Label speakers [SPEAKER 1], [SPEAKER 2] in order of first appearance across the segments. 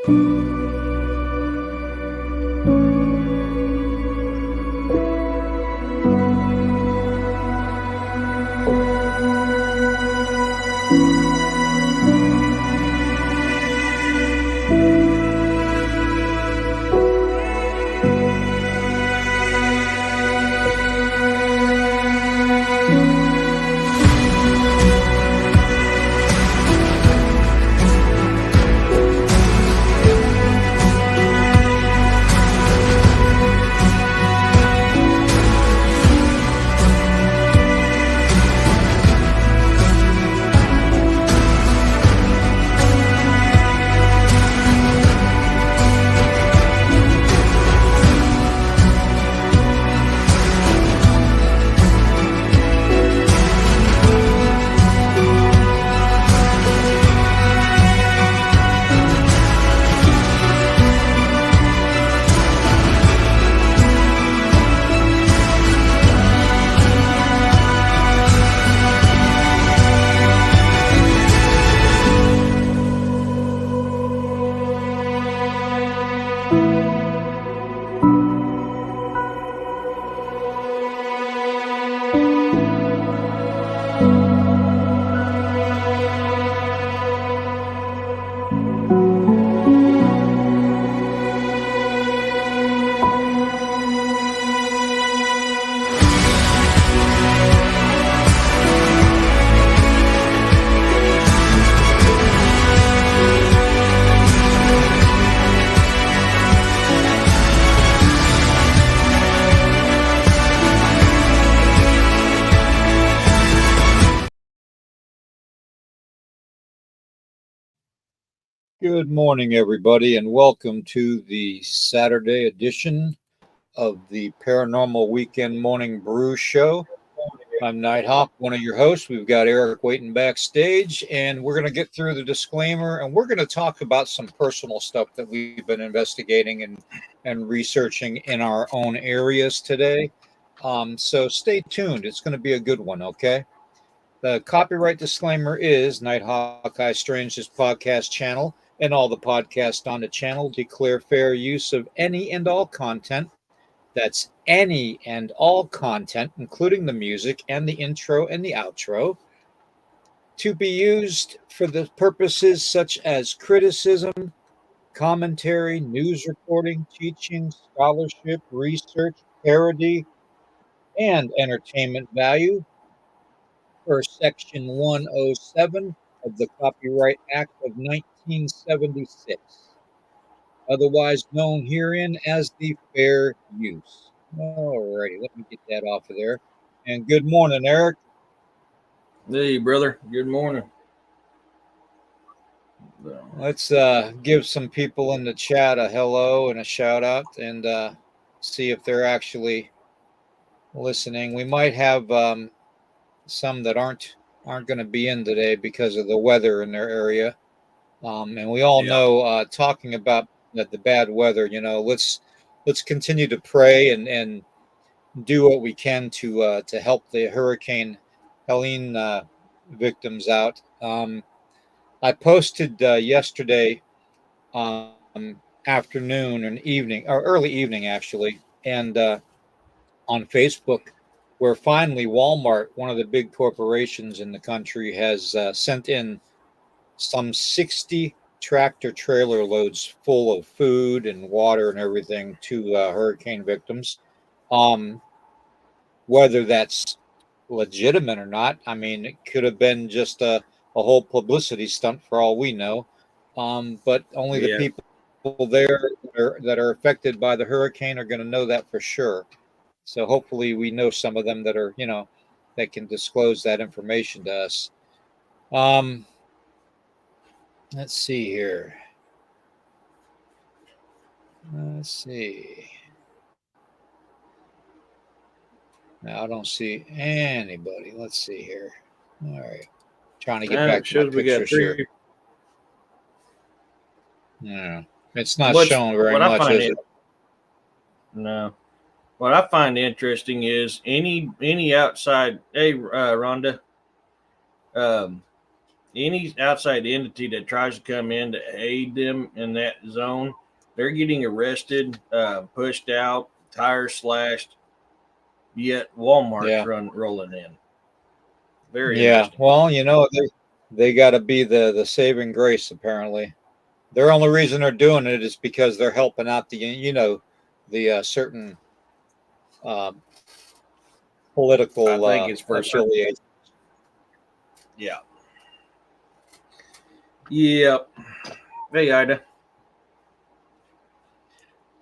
[SPEAKER 1] Good morning, everybody, and welcome to the Saturday edition of the Paranormal Weekend Morning Brew Show. I'm Nighthawk, one of your hosts. We've got Eric waiting backstage, and we're going to get through the disclaimer, and we're going to talk about some personal stuff that we've been investigating and researching in our own areas today. So stay tuned. It's going to be a good one, okay? The copyright disclaimer is Nighthawk Eye Strange's podcast channel and all the podcasts on the channel declare fair use of any and all content. That's any and all content, including the music and the intro and the outro, to be used for the purposes such as criticism, commentary, news reporting, teaching, scholarship, research, parody, and entertainment value per Section 107 of the Copyright Act of 1976, otherwise known herein as the fair use. All righty, let me get that off of there. And good morning, Eric.
[SPEAKER 2] Hey, brother. Good morning.
[SPEAKER 1] Let's give some people in the chat a hello and a shout out and see if they're actually listening. We might have some that aren't going to be in today because of the weather in their area. And we all know, talking about the bad weather, let's continue to pray and do what we can to help the Hurricane Helene victims out. I posted yesterday afternoon and evening, or early evening actually, and on Facebook, where finally Walmart, one of the big corporations in the country, has sent in some 60 tractor trailer loads full of food and water and everything to hurricane victims. Whether that's legitimate or not, I mean, it could have been just a whole publicity stunt for all we know. But only the people there that are affected by the hurricane are going to know that for sure. So hopefully we know some of them that are, that can disclose that information to us. Let's see here. Let's see. Now I don't see anybody. Let's see here. All right. Trying to get back to my pictures here. Yeah. It's not showing very much, is it?
[SPEAKER 2] No. What I find interesting is any outside, hey, Rhonda, any outside entity that tries to come in to aid them in that zone, they're getting arrested, pushed out, tires slashed. Yet Walmart's
[SPEAKER 1] Yeah.
[SPEAKER 2] rolling in. Very
[SPEAKER 1] Yeah.
[SPEAKER 2] interesting.
[SPEAKER 1] Well, they got to be the saving grace. Apparently, their only reason they're doing it is because they're helping out the certain uh,
[SPEAKER 2] I
[SPEAKER 1] political
[SPEAKER 2] think it's for certain.
[SPEAKER 1] affiliation.
[SPEAKER 2] Yeah. Yep. Hey, Ida.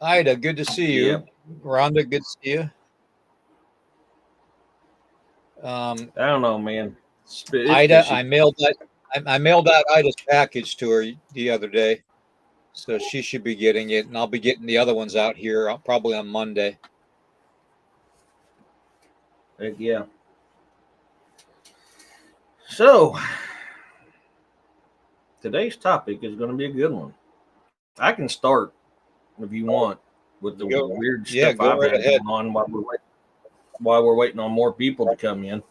[SPEAKER 1] Ida, good to see you.
[SPEAKER 2] Yep.
[SPEAKER 1] Rhonda, good to see you. Um,
[SPEAKER 2] I don't know, man. It's
[SPEAKER 1] Ida,
[SPEAKER 2] fishy.
[SPEAKER 1] I mailed out Ida's package to her the other day, so she should be getting it, and I'll be getting the other ones out here probably on Monday.
[SPEAKER 2] Heck yeah. So, today's topic is going to be a good one. I can start if you want with the weird stuff
[SPEAKER 1] Go
[SPEAKER 2] I've
[SPEAKER 1] right
[SPEAKER 2] had
[SPEAKER 1] ahead.
[SPEAKER 2] going on while we're waiting on more people to come in.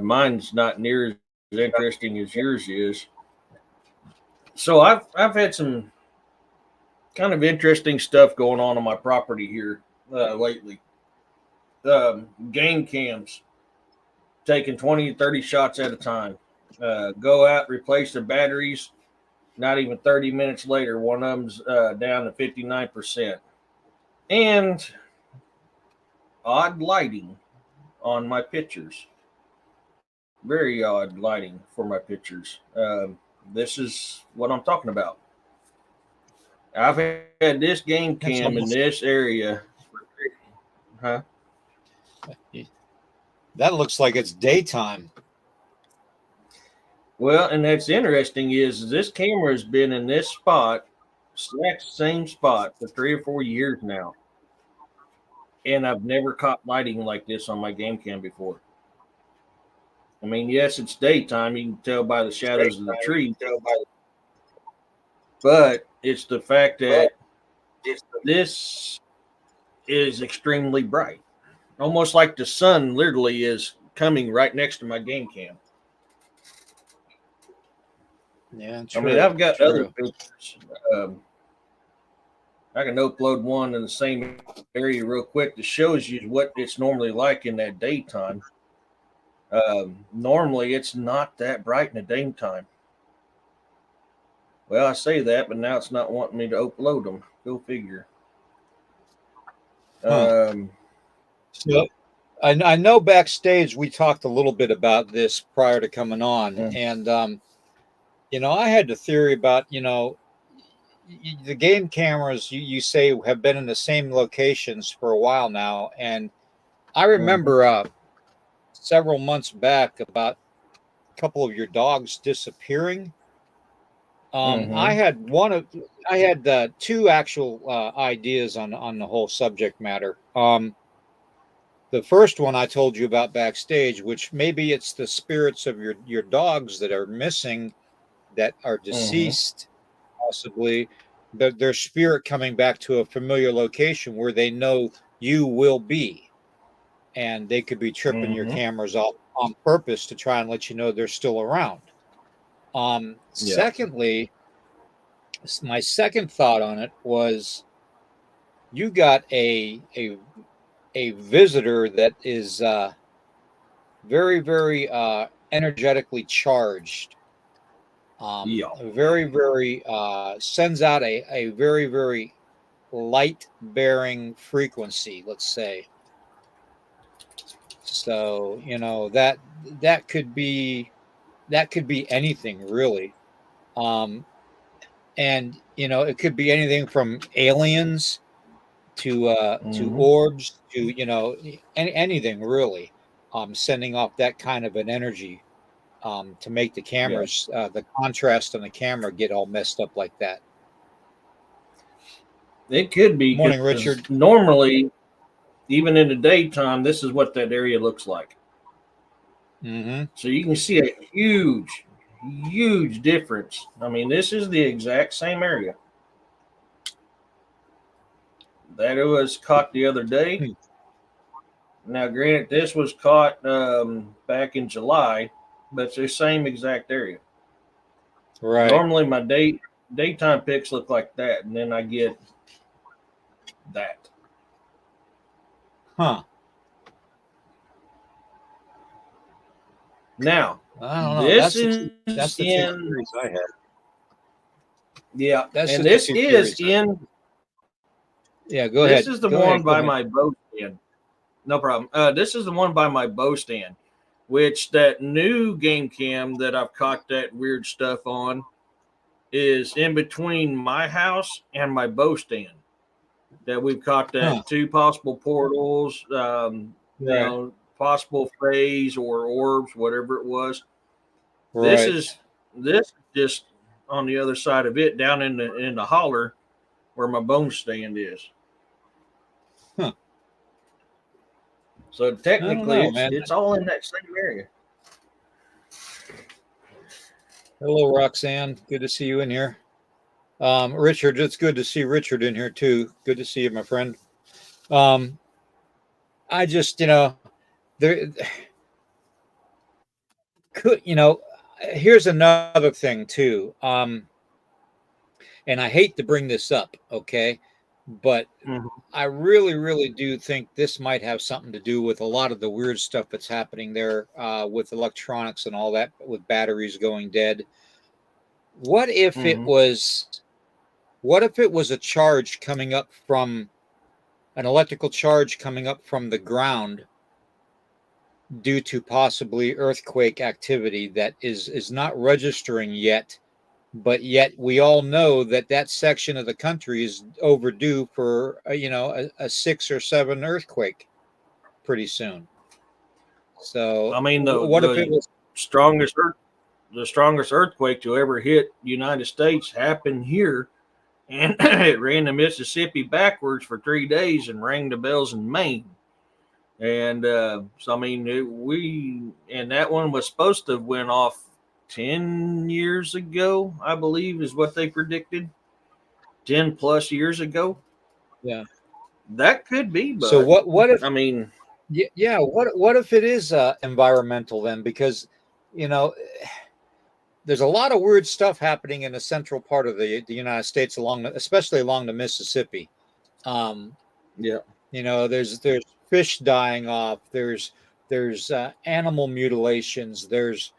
[SPEAKER 2] Mine's not near as interesting as yours is. So I've had some kind of interesting stuff going on my property here lately. Game cams taking 20 30 shots at a time. Go out, replace the batteries. Not even 30 minutes later, one of them's down to 59%. And odd lighting on my pictures. Very odd lighting for my pictures. This is what I'm talking about. I've had this game cam in this area. Huh?
[SPEAKER 1] That looks like it's daytime.
[SPEAKER 2] Well, and that's interesting is this camera has been in this spot, same spot for 3 or 4 years now. And I've never caught lighting like this on my game cam before. I mean, yes, it's daytime. You can tell by the shadows of the tree. But it's the fact that this is extremely bright. Almost like the sun literally is coming right next to my game cam.
[SPEAKER 1] Yeah,
[SPEAKER 2] I mean, I've got other pictures. I can upload one in the same area real quick that shows you what it's normally like in that daytime. Normally, it's not that bright in the daytime. Well, I say that, but now it's not wanting me to upload them. Go figure.
[SPEAKER 1] So I know backstage we talked a little bit about this prior to coming on, and I had the theory about the game cameras you say have been in the same locations for a while now, and I remember several months back about a couple of your dogs disappearing. I had two actual ideas on the whole subject matter. The first one I told you about backstage, which maybe it's the spirits of your dogs that are missing, that are deceased, possibly their spirit coming back to a familiar location where they know you will be, and they could be tripping your cameras off on purpose to try and let you know they're still around. Secondly, my second thought on it was you got a visitor that is very, very energetically charged. Very, very sends out a very, very light bearing frequency, let's say. So, that could be anything really. And it could be anything from aliens to orbs to anything really, sending off that kind of an energy, to make the cameras, the contrast on the camera get all messed up like that.
[SPEAKER 2] It could be.
[SPEAKER 1] Morning, Richard.
[SPEAKER 2] Normally, even in the daytime, this is what that area looks like. So you can see a huge, huge difference. I mean, this is the exact same area that it was caught the other day. Now, granted, this was caught back in July, but it's the same exact area.
[SPEAKER 1] Right.
[SPEAKER 2] Normally, my daytime pics look like that, and then I get that.
[SPEAKER 1] Huh.
[SPEAKER 2] Now,
[SPEAKER 1] I don't know.
[SPEAKER 2] this
[SPEAKER 1] That's
[SPEAKER 2] is
[SPEAKER 1] the two
[SPEAKER 2] in
[SPEAKER 1] theories I had.
[SPEAKER 2] yeah,
[SPEAKER 1] That's
[SPEAKER 2] and
[SPEAKER 1] the
[SPEAKER 2] this
[SPEAKER 1] two
[SPEAKER 2] is
[SPEAKER 1] theories.
[SPEAKER 2] in
[SPEAKER 1] Yeah, go
[SPEAKER 2] this
[SPEAKER 1] ahead.
[SPEAKER 2] is the
[SPEAKER 1] Go ahead.
[SPEAKER 2] one
[SPEAKER 1] Go
[SPEAKER 2] by
[SPEAKER 1] ahead.
[SPEAKER 2] my bow stand. No problem. This is the one by my bow stand, which that new game cam that I've caught that weird stuff on is in between my house and my bow stand. That we've caught
[SPEAKER 1] Huh.
[SPEAKER 2] that two possible portals,
[SPEAKER 1] Right.
[SPEAKER 2] possible phase or orbs, whatever it was. This
[SPEAKER 1] Right.
[SPEAKER 2] is just on the other side of it, down in the holler where my bone stand is.
[SPEAKER 1] Huh.
[SPEAKER 2] So
[SPEAKER 1] I don't
[SPEAKER 2] technically,
[SPEAKER 1] know, man.
[SPEAKER 2] it's all in that same area.
[SPEAKER 1] Hello, Roxanne. Good to see you in here. Richard, it's good to see Richard in here too. Good to see you, my friend. Um, I just, there could, here's another thing too. And I hate to bring this up, okay, but
[SPEAKER 2] Mhm.
[SPEAKER 1] I really, really do think this might have something to do with a lot of the weird stuff that's happening there with electronics and all that, with batteries going dead. What if it
[SPEAKER 2] Mhm.
[SPEAKER 1] was? What if it was a charge coming up from an electrical charge coming up from the ground due to possibly earthquake activity that is not registering yet, but yet we all know that that section of the country is overdue for a 6 or 7 earthquake pretty soon. So
[SPEAKER 2] I mean,
[SPEAKER 1] what if it was?
[SPEAKER 2] strongest earth, the strongest earthquake to ever hit the United States happened here, and it ran the Mississippi backwards for 3 days and rang the bells in Maine. And so, I mean, and that one was supposed to have went off 10 years ago, I believe, is what they predicted. 10 plus years ago.
[SPEAKER 1] Yeah.
[SPEAKER 2] That could be,
[SPEAKER 1] So
[SPEAKER 2] bud.
[SPEAKER 1] what if?
[SPEAKER 2] I mean,
[SPEAKER 1] Yeah, what if it is environmental then? Because you know there's a lot of weird stuff happening in the central part of the United States, especially along the Mississippi. Um,
[SPEAKER 2] yeah.
[SPEAKER 1] there's fish dying off. There's animal mutilations. There's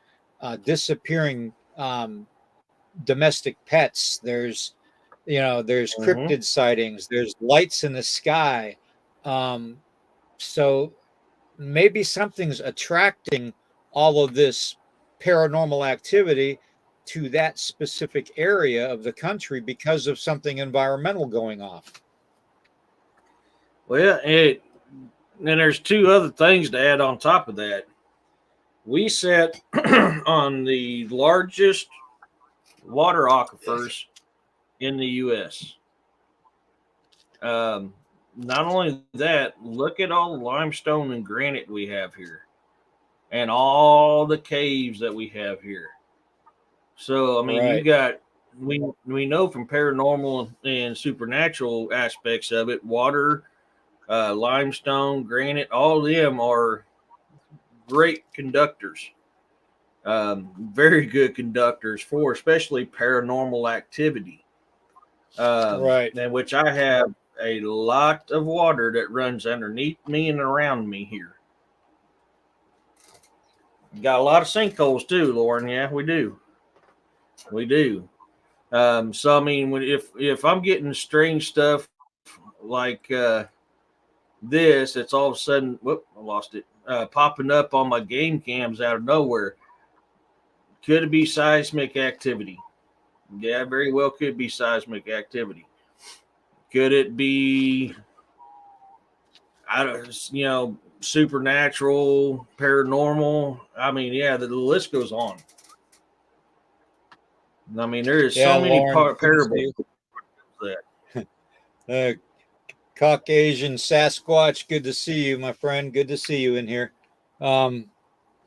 [SPEAKER 1] disappearing domestic pets. There's
[SPEAKER 2] Mm-hmm.
[SPEAKER 1] cryptid sightings. There's lights in the sky. Um, so maybe something's attracting all of this paranormal activity to that specific area of the country because of something environmental going off.
[SPEAKER 2] Well, then there's two other things to add on top of that. We sit on the largest water aquifers in the U.S. Um, Not only that, look at all the limestone and granite we have here, and all the caves that we have here. So, I mean, you
[SPEAKER 1] Right.
[SPEAKER 2] got we know from paranormal and supernatural aspects of it, water, limestone, granite, all of them are great conductors. Very good conductors for especially paranormal activity.
[SPEAKER 1] Right.
[SPEAKER 2] In which I have a lot of water that runs underneath me and around me here. Got a lot of sinkholes too, Lauren. Yeah, we do. We do. So I mean, if I'm getting strange stuff like this, it's all of a sudden, whoop, I lost it, popping up on my game cams out of nowhere. Could it be seismic activity? Yeah, very well could be seismic activity. Could it be, I don't, supernatural, paranormal? I mean, yeah, the list goes on. I mean, there is
[SPEAKER 1] Yeah,
[SPEAKER 2] so many
[SPEAKER 1] Lauren, good to see
[SPEAKER 2] parables
[SPEAKER 1] you.
[SPEAKER 2] that.
[SPEAKER 1] Uh, Caucasian Sasquatch, good to see you, my friend. Good to see you in here. Um,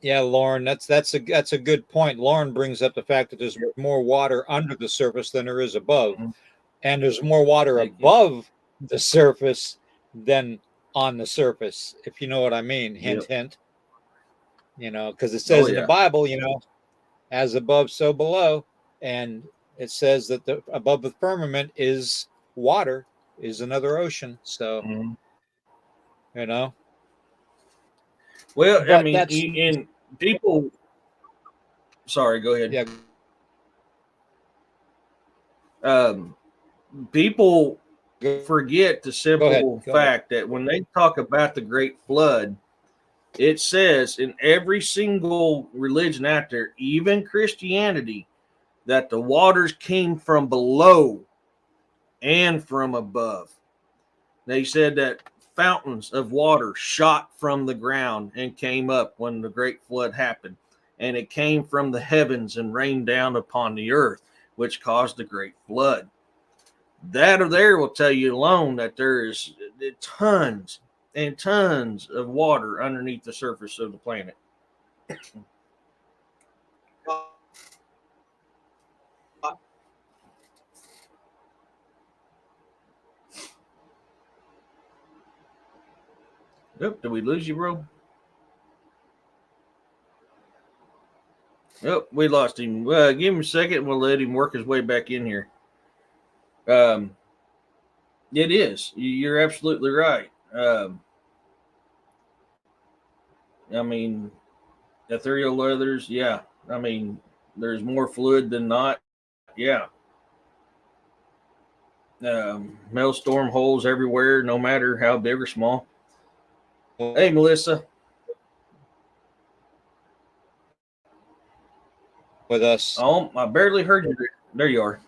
[SPEAKER 1] yeah, Lauren, that's a good point. Lauren brings up the fact that there's more water under the surface than there is above,
[SPEAKER 2] Mhm.
[SPEAKER 1] and there's more water
[SPEAKER 2] Thank you.
[SPEAKER 1] above the surface than on the surface, if you know what I mean. Hint,
[SPEAKER 2] Yep.
[SPEAKER 1] hint. because it
[SPEAKER 2] Oh
[SPEAKER 1] says in the
[SPEAKER 2] yeah.
[SPEAKER 1] Bible, as above, so below. And it says that above the firmament is water, is another ocean. So,
[SPEAKER 2] Mhm.
[SPEAKER 1] you know,
[SPEAKER 2] Well, I
[SPEAKER 1] but
[SPEAKER 2] mean,
[SPEAKER 1] that's,
[SPEAKER 2] and people. Sorry, go ahead.
[SPEAKER 1] yeah,
[SPEAKER 2] Um, People
[SPEAKER 1] go,
[SPEAKER 2] forget the
[SPEAKER 1] go ahead.
[SPEAKER 2] simple
[SPEAKER 1] Go ahead.
[SPEAKER 2] fact that when they talk about the Great Flood, it says in every single religion out there, even Christianity, that the waters came from below and from above. They said that fountains of water shot from the ground and came up when the great flood happened. And it came from the heavens and rained down upon the earth, which caused the great flood. That or there will tell you alone that there is tons and tons of water underneath the surface of the planet. Yep, did we lose you, bro? Yep, we lost him. Give him a second. We'll let him work his way back in here. Um, it is. You're absolutely right. I mean, ethereal leathers. Yeah. I mean, there's more fluid than not. Yeah. Maelstrom holes everywhere, no matter how big or small. Hey, Melissa.
[SPEAKER 1] With us.
[SPEAKER 2] Oh, I barely heard you. There you are.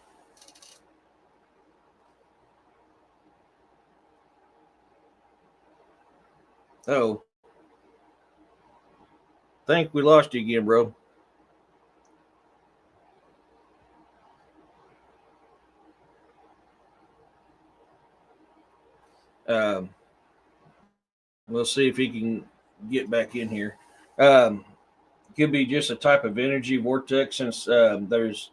[SPEAKER 2] Oh, think we lost you again, bro. Um, we'll see if he can get back in here. Um, could be just a type of energy vortex since there's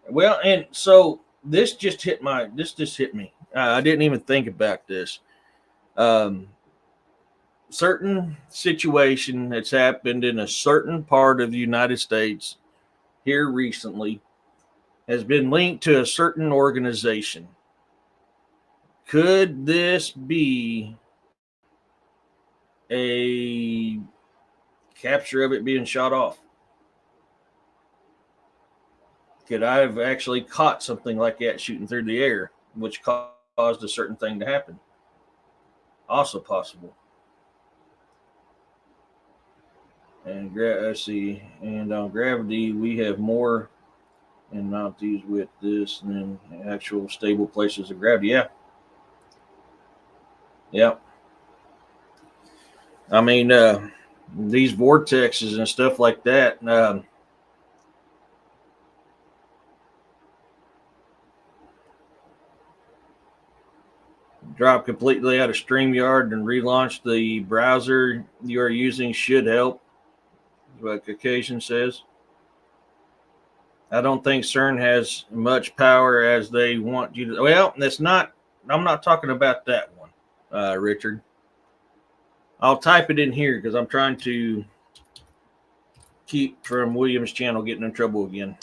[SPEAKER 2] well, and so this just hit me. I didn't even think about this. Um, Certain situation that's happened in a certain part of the United States here recently has been linked to a certain organization. Could this be a capture of it being shot off? Could I have actually caught something like that shooting through the air, which caused a certain thing to happen? Also possible. And let's see. And on gravity, we have more and not these with this than actual stable places of gravity. Yeah. Yeah. I mean, these vortexes and stuff like that. Drop completely out of StreamYard and relaunch the browser you are using should help, what Caucasian says. I don't think CERN has much power as they want you to. Well, that's not. I'm not talking about that one, Richard. I'll type it in here because I'm trying to keep from William's channel getting in trouble again.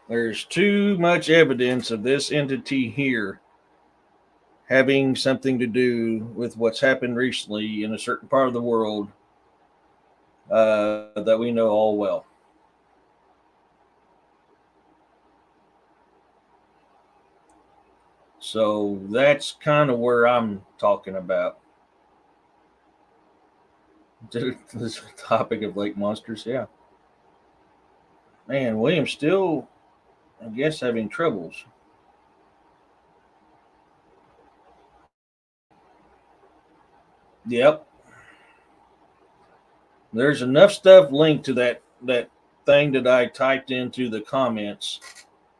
[SPEAKER 2] There's too much evidence of this entity here having something to do with what's happened recently in a certain part of the world that we know all well. So that's kind of where I'm talking about. This topic of lake monsters, yeah. Man, William's still, I guess, having troubles. Yep. There's enough stuff linked to that thing that I typed into the comments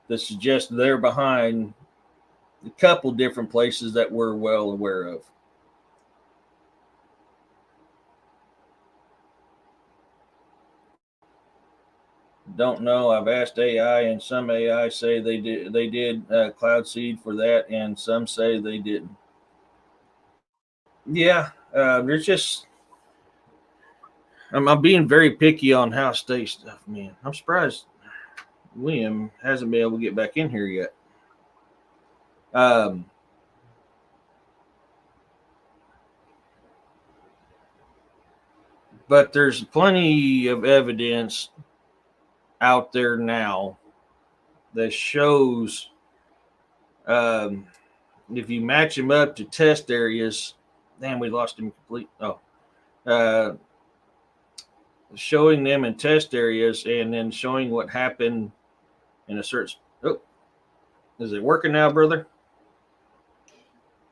[SPEAKER 2] that suggests they're behind a couple different places that we're well aware of. Don't know. I've asked AI, and some AI say they did cloud seed for that, and some say they didn't. Yeah, there's just I'm being very picky on how state stuff, man. I'm surprised William hasn't been able to get back in here yet. Um, but there's plenty of evidence out there now that shows um, if you match him up to test areas, damn, we lost him complete. Oh, uh, showing them in test areas and then showing what happened in a certain. Oh, is it working now, brother?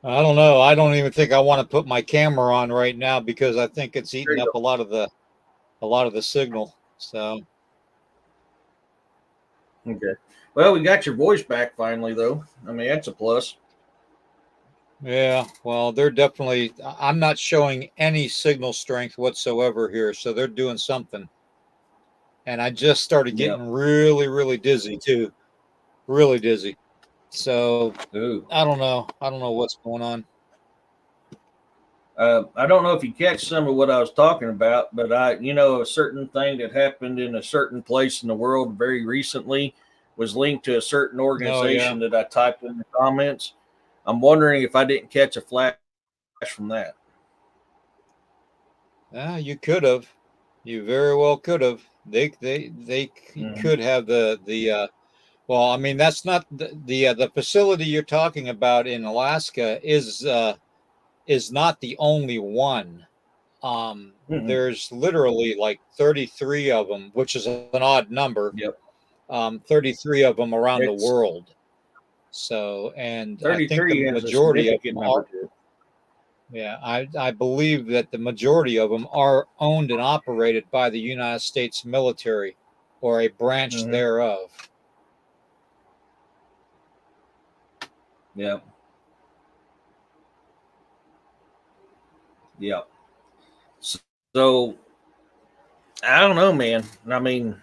[SPEAKER 1] I don't know. I don't even think I want to put my camera on right now because I think it's
[SPEAKER 2] There
[SPEAKER 1] eating
[SPEAKER 2] you
[SPEAKER 1] up
[SPEAKER 2] go.
[SPEAKER 1] a lot of the signal. So
[SPEAKER 2] Okay. Well, we got your voice back finally, though. I mean, that's a plus.
[SPEAKER 1] yeah, well, they're definitely. I'm not showing any signal strength whatsoever here, so they're doing something. And I just started
[SPEAKER 2] Yep.
[SPEAKER 1] getting really, really dizzy too, really dizzy. So
[SPEAKER 2] Ooh.
[SPEAKER 1] I don't know. I don't know what's going on.
[SPEAKER 2] I don't know if you catch some of what I was talking about, but a certain thing that happened in a certain place in the world very recently was linked to a certain
[SPEAKER 1] Oh yeah,
[SPEAKER 2] organization that I typed in the comments. I'm wondering if I didn't catch a flash from that.
[SPEAKER 1] yeah, you could have. You very well could have. They
[SPEAKER 2] Mm-hmm.
[SPEAKER 1] could have the. Well, I mean that's not the facility you're talking about in Alaska is not the only one.
[SPEAKER 2] Mm-hmm.
[SPEAKER 1] There's literally like 33 of them, which is an odd number.
[SPEAKER 2] Yep.
[SPEAKER 1] 33 of them around the
[SPEAKER 2] It's
[SPEAKER 1] world. So, and I think the
[SPEAKER 2] 33 has a
[SPEAKER 1] majority of
[SPEAKER 2] significant
[SPEAKER 1] them
[SPEAKER 2] number
[SPEAKER 1] are,
[SPEAKER 2] to it.
[SPEAKER 1] yeah, I believe that the majority of them are owned and operated by the United States military or a branch
[SPEAKER 2] Mm-hmm.
[SPEAKER 1] thereof.
[SPEAKER 2] Yep. Yep. So I don't know, man. I mean,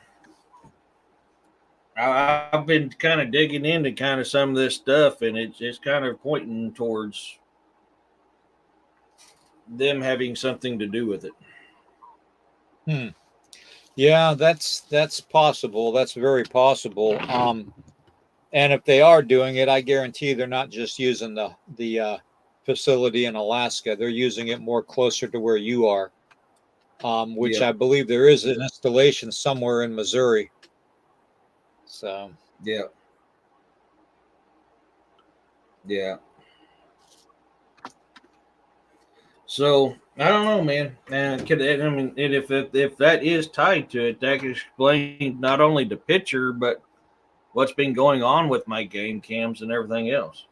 [SPEAKER 2] I've been kind of digging into kind of some of this stuff, and it's kind of pointing towards them having something to do with it.
[SPEAKER 1] Hmm. Yeah, that's possible. That's very possible. And if they are doing it, I guarantee they're not just using the facility in Alaska. They're using it more closer to where you are, which
[SPEAKER 2] Yep.
[SPEAKER 1] I believe there is an installation somewhere in Missouri. So
[SPEAKER 2] Yep. Yeah. So I don't know, man. And I mean, and if that is tied to it, that could explain not only the picture, but what's been going on with my game cams and everything else.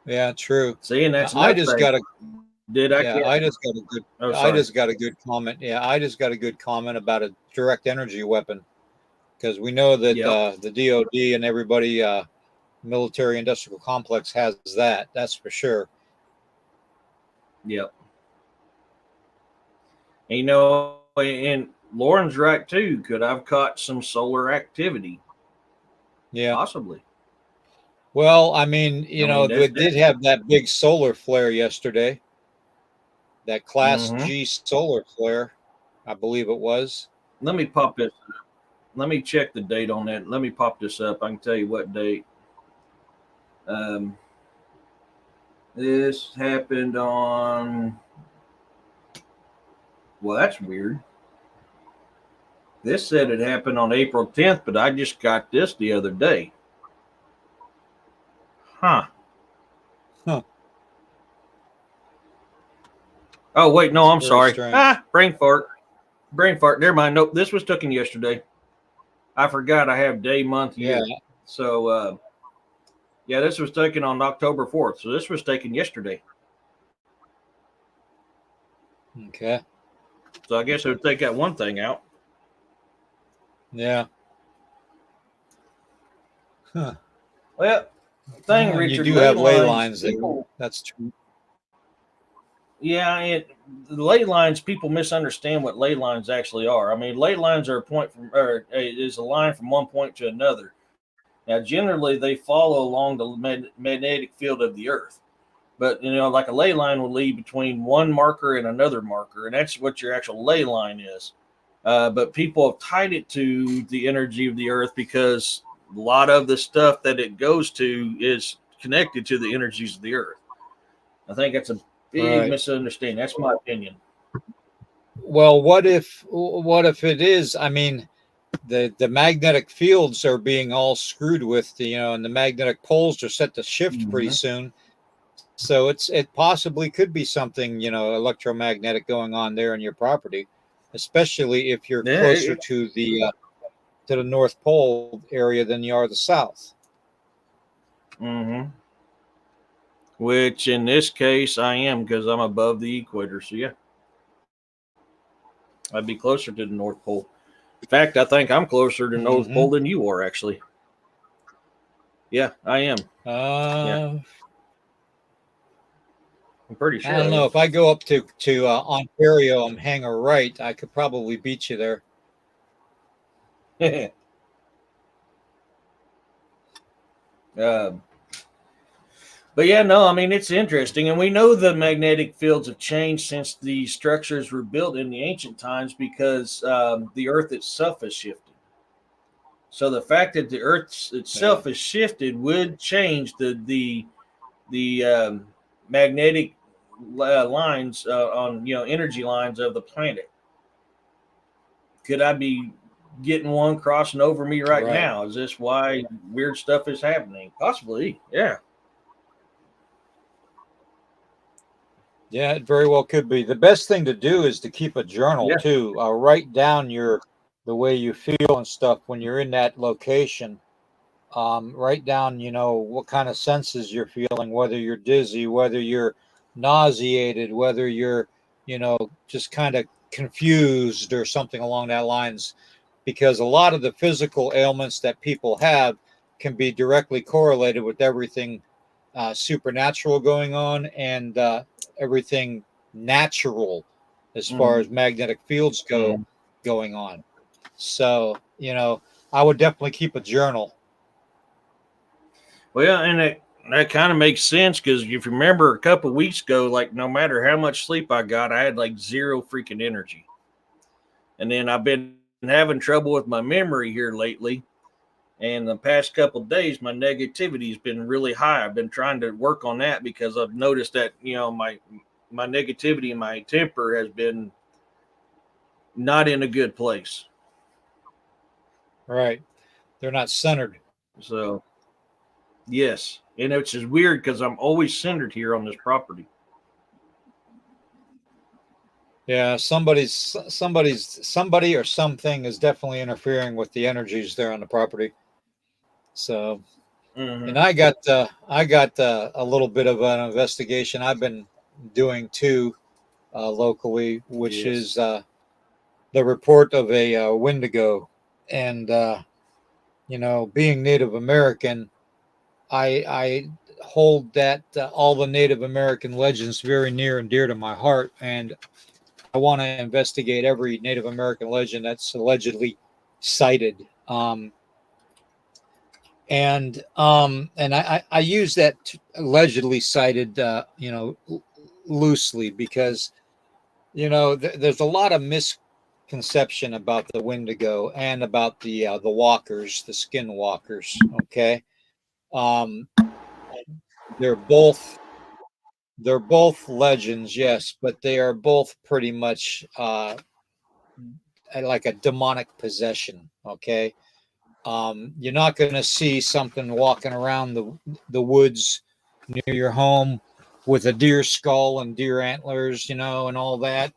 [SPEAKER 1] yeah, true.
[SPEAKER 2] See, and that's
[SPEAKER 1] I
[SPEAKER 2] another
[SPEAKER 1] just
[SPEAKER 2] thing.
[SPEAKER 1] got a
[SPEAKER 2] Did I
[SPEAKER 1] yeah,
[SPEAKER 2] get? Oh,
[SPEAKER 1] I
[SPEAKER 2] sorry.
[SPEAKER 1] just got a good comment. Yeah, I just got a good comment about a direct energy weapon because we know that
[SPEAKER 2] Yep.
[SPEAKER 1] the DoD and everybody military industrial complex has that. That's for sure.
[SPEAKER 2] Yep. And, and Lauren's right too. Could I've caught some solar activity?
[SPEAKER 1] Yeah.
[SPEAKER 2] Possibly.
[SPEAKER 1] Well, I mean,
[SPEAKER 2] I mean,
[SPEAKER 1] they did have that big solar flare yesterday, that Class
[SPEAKER 2] mm-hmm.
[SPEAKER 1] G solar flare, I believe it was.
[SPEAKER 2] Let me pop this. Let me check the date on that. Let me pop this up. I can tell you what date. Um, this happened on. Well, that's weird. This said it happened on April 10th, but I just got this the other day. Huh.
[SPEAKER 1] Huh.
[SPEAKER 2] Oh, wait. No,
[SPEAKER 1] It's
[SPEAKER 2] I'm
[SPEAKER 1] very
[SPEAKER 2] sorry.
[SPEAKER 1] strange.
[SPEAKER 2] Brain fart. Brain fart. Never mind. Nope. This was taken yesterday. I forgot I have day, month,
[SPEAKER 1] Yeah.
[SPEAKER 2] year. So, yeah, this was taken on October 4th. So this was taken yesterday.
[SPEAKER 1] Okay.
[SPEAKER 2] So I guess it would take that one thing out.
[SPEAKER 1] Yeah. Huh.
[SPEAKER 2] Well, thing,
[SPEAKER 1] Well, and you
[SPEAKER 2] Richard,
[SPEAKER 1] do
[SPEAKER 2] ley
[SPEAKER 1] have ley
[SPEAKER 2] lines,
[SPEAKER 1] lines there.
[SPEAKER 2] people,
[SPEAKER 1] That's true.
[SPEAKER 2] yeah, the ley lines, people misunderstand what ley lines actually are. I mean, ley lines are a point from, or is a line from one point to another. Now, generally, they follow along the magnetic field of the Earth. But like a ley line will lead between one marker and another marker, and that's what your actual ley line is. But people have tied it to the energy of the earth because a lot of the stuff that it goes to is connected to the energies of the earth. I think that's a big misunderstanding. That's my opinion.
[SPEAKER 1] Well, what if it is? I mean, the magnetic fields are being all screwed with, and the magnetic poles are set to shift pretty soon. So it possibly could be something, electromagnetic going on there in your property, especially if you're closer to the North Pole area than you are the South.
[SPEAKER 2] Mm-hmm. Which in this case I am, because I'm above the equator. So yeah, I'd be closer to the North Pole. In fact, I think I'm closer to the North Pole than you are, actually. Yeah, I am. Yeah. I'm pretty sure.
[SPEAKER 1] I don't know. If I go up to Ontario and hang a right, I could probably beat you there.
[SPEAKER 2] But yeah, no, I mean, it's interesting. And we know the magnetic fields have changed since the structures were built in the ancient times because the earth itself has shifted. So the fact that the earth itself has shifted would change the magnetic lines on energy lines of the planet. Could I be getting one crossing over me right now? Is this why weird stuff is happening? Possibly, yeah.
[SPEAKER 1] Yeah, it very well could be. The best thing to do is to keep a journal too. Write down the way you feel and stuff when you're in that location. Write down, what kind of senses you're feeling, whether you're dizzy, whether you're nauseated, whether you're, just kind of confused or something along that lines. Because a lot of the physical ailments that people have can be directly correlated with everything supernatural going on and everything natural as far as magnetic fields go going on. So, I would definitely keep a journal.
[SPEAKER 2] Well, and that kind of makes sense because if you remember a couple of weeks ago, like no matter how much sleep I got, I had like zero freaking energy. And then I've been having trouble with my memory here lately. And the past couple of days, my negativity has been really high. I've been trying to work on that because I've noticed that, my negativity and my temper has been not in a good place.
[SPEAKER 1] Right. They're not centered.
[SPEAKER 2] So, yes. And it's just weird because I'm always centered here on this property.
[SPEAKER 1] Yeah, somebody or something is definitely interfering with the energies there on the property. So, and I got a little bit of an investigation I've been doing too locally, which is the report of a Wendigo. And being Native American, I hold that all the Native American legends very near and dear to my heart, and I want to investigate every Native American legend that's allegedly cited. And I use that allegedly cited, loosely because there's a lot of misconception about the Wendigo and about the walkers, the skinwalkers. Okay, um, they're both legends, yes, but they are both pretty much like a demonic possession. Okay, you're not going to see something walking around the woods near your home with a deer skull and deer antlers, and all that,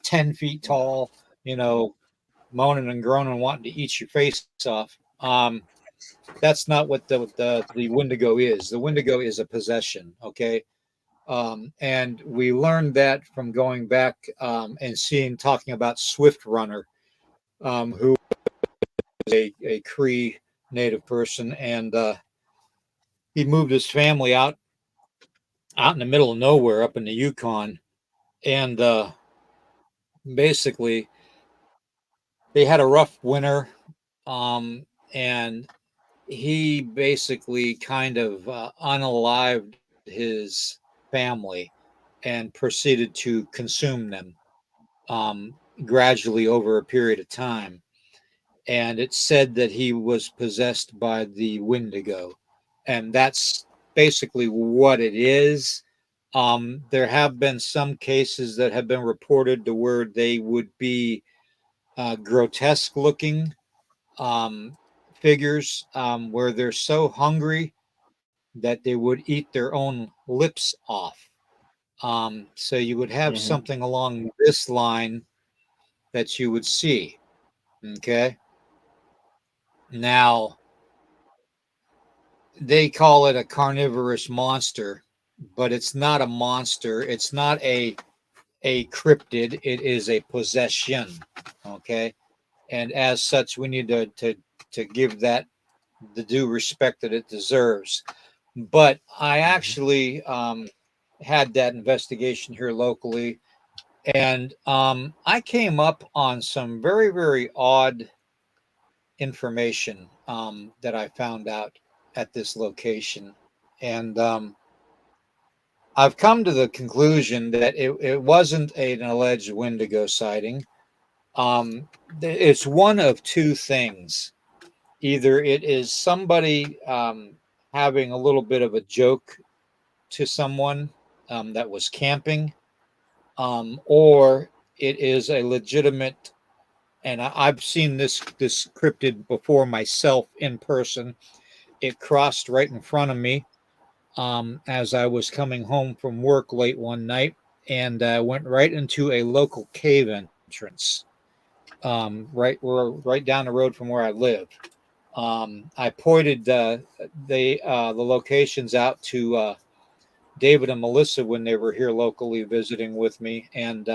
[SPEAKER 1] 10 feet tall, moaning and groaning, wanting to eat your face off. That's not what the Wendigo is. The Wendigo is a possession. Okay. And we learned that from going back and talking about Swift Runner, who is a Cree native person, and he moved his family out in the middle of nowhere up in the Yukon, and basically they had a rough winter, and he basically kind of unalived his family and proceeded to consume them um, gradually over a period of time. And it said that he was possessed by the Wendigo. And that's basically what it is. There have been some cases that have been reported to where they would be grotesque looking um, figures where they're so hungry that they would eat their own lips off. So you would have
[SPEAKER 2] Mm-hmm.
[SPEAKER 1] something along this line that you would see. Okay. Now, they call it a carnivorous monster, but it's not a monster. It's not a cryptid. It is a possession. Okay. And as such, we need to give that the due respect that it deserves. But I
[SPEAKER 2] Mm-hmm.
[SPEAKER 1] actually had that investigation here locally, and I came up on some very, very odd information that I found out at this location. And I've come to the conclusion that it wasn't an alleged Wendigo sighting. It's one of two things. Either it is somebody having a little bit of a joke to someone that was camping, or it is a legitimate. And I've seen this cryptid before myself in person. It crossed right in front of me as I was coming home from work late one night, and went right into a local cave entrance, right down the road from where I live. I pointed the locations out to David and Melissa when they were here locally visiting with me, and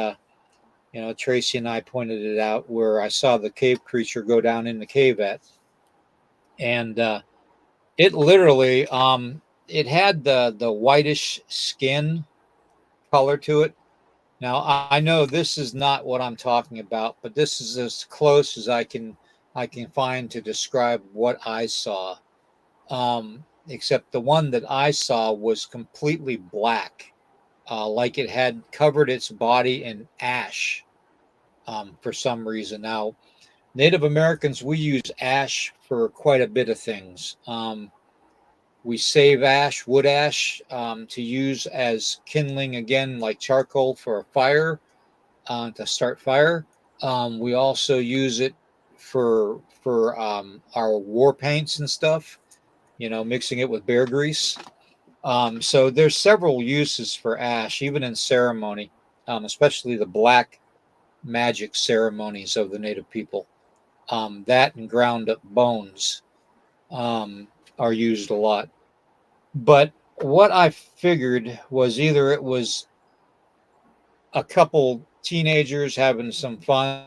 [SPEAKER 1] Tracy and I pointed it out where I saw the cave creature go down in the cave at, and it literally it had the whitish skin color to it. Now I know this is not what I'm talking about, but this is as close as I can find to describe what I saw. Except the one that I saw was completely black, like it had covered its body in ash for some reason. Now, Native Americans, we use ash for quite a bit of things. We save ash, wood ash, to use as kindling again, like charcoal for a fire, to start fire. We also use it for our war paints and stuff. Mixing it with bear grease. So there's several uses for ash, even in ceremony, especially the black magic ceremonies of the native people. That and ground up bones are used a lot. But what I figured was either it was a couple teenagers having some fun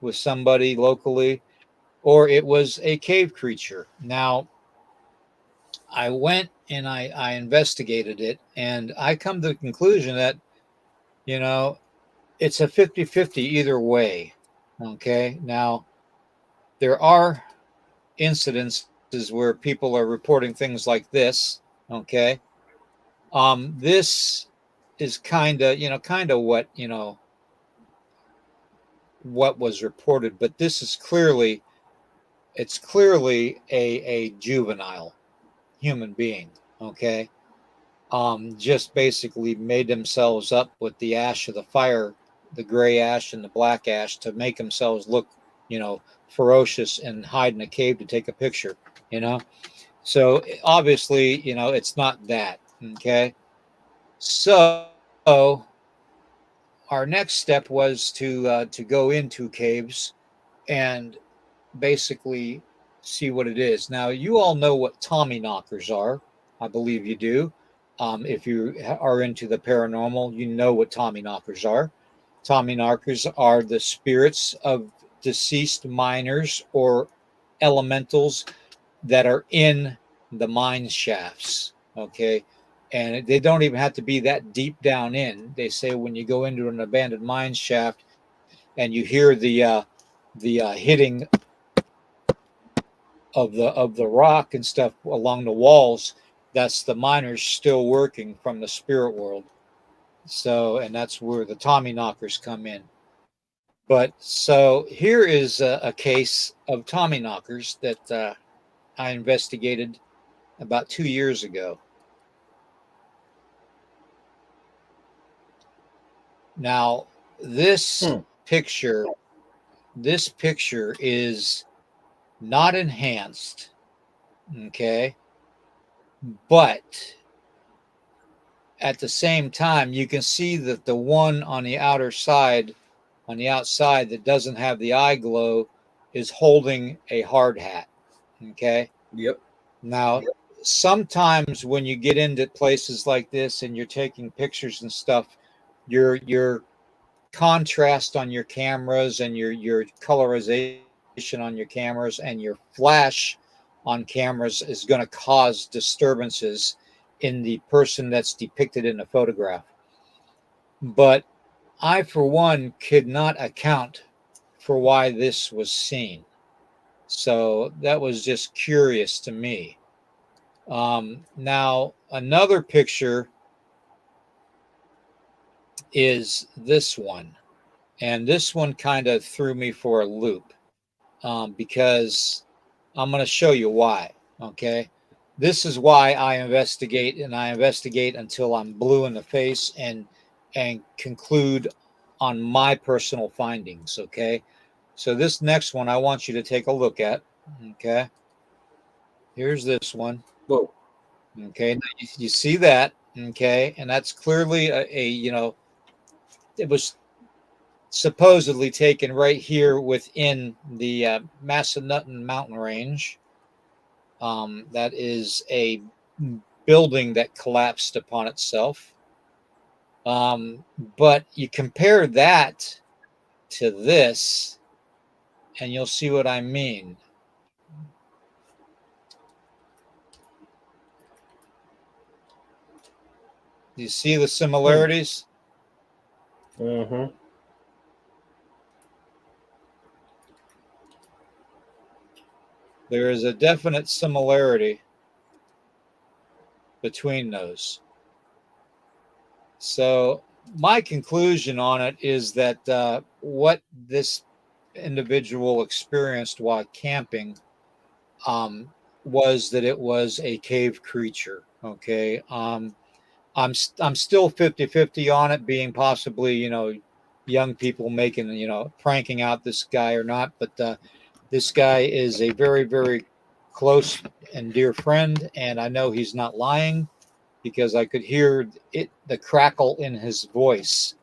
[SPEAKER 1] with somebody locally, or it was a cave creature. Now, I went and I investigated it, and I come to the conclusion that, you know, it's a 50-50 either way. Okay. Now, there are incidences where people are reporting things like this. Okay. This is kind of what was reported, but this is clearly a juvenile human being. Okay. Just basically made themselves up with the ash of the fire, the gray ash and the black ash, to make themselves look, ferocious and hide in a cave to take a picture, you know. So obviously, it's not that. Okay. So our next step was to go into caves and basically see what it is. Now, you all know what Tommy knockers are. I believe you do. If you are into the paranormal, you know what Tommy knockers are. Tommy knockers are the spirits of deceased miners or elementals that are in the mine shafts. Okay. And they don't even have to be that deep down in. They say when you go into an abandoned mine shaft and you hear the hitting of the rock and stuff along the walls, that's the miners still working from the spirit world. So, and that's where the Tommy knockers come in. But so here is a case of Tommy knockers that I investigated about 2 years ago. Now, this picture, this picture is not enhanced, okay? But at the same time, you can see that the one on the outer side, on the outside that doesn't have the eye glow, is holding a hard hat, okay?
[SPEAKER 2] Yep.
[SPEAKER 1] Now, sometimes when you get into places like this and you're taking pictures and stuff, your contrast on your cameras and your colorization on your cameras and your flash on cameras is going to cause disturbances in the person that's depicted in the photograph. But I, for one, could not account for why this was seen. So that was just curious to me. Now, another picture is this one. And this one kind of threw me for a loop because I'm going to show you why. Okay. This is why I investigate, and I investigate until I'm blue in the face and conclude on my personal findings. Okay. So this next one I want you to take a look at. Okay. Here's this one.
[SPEAKER 2] Whoa.
[SPEAKER 1] Okay. Now you see that. Okay. And that's clearly it was supposedly taken right here within the Massanutten mountain range. That is a building that collapsed upon itself. But you compare that to this, and you'll see what I mean. Do you see the similarities?
[SPEAKER 2] Mm-hmm.
[SPEAKER 1] There is a definite similarity between those. So my conclusion on it is that what this individual experienced while camping was that it was a cave creature. Okay. I'm still 50-50 on it being possibly, young people making, pranking out this guy or not. But this guy is a very, very close and dear friend. And I know he's not lying because I could hear the crackle in his voice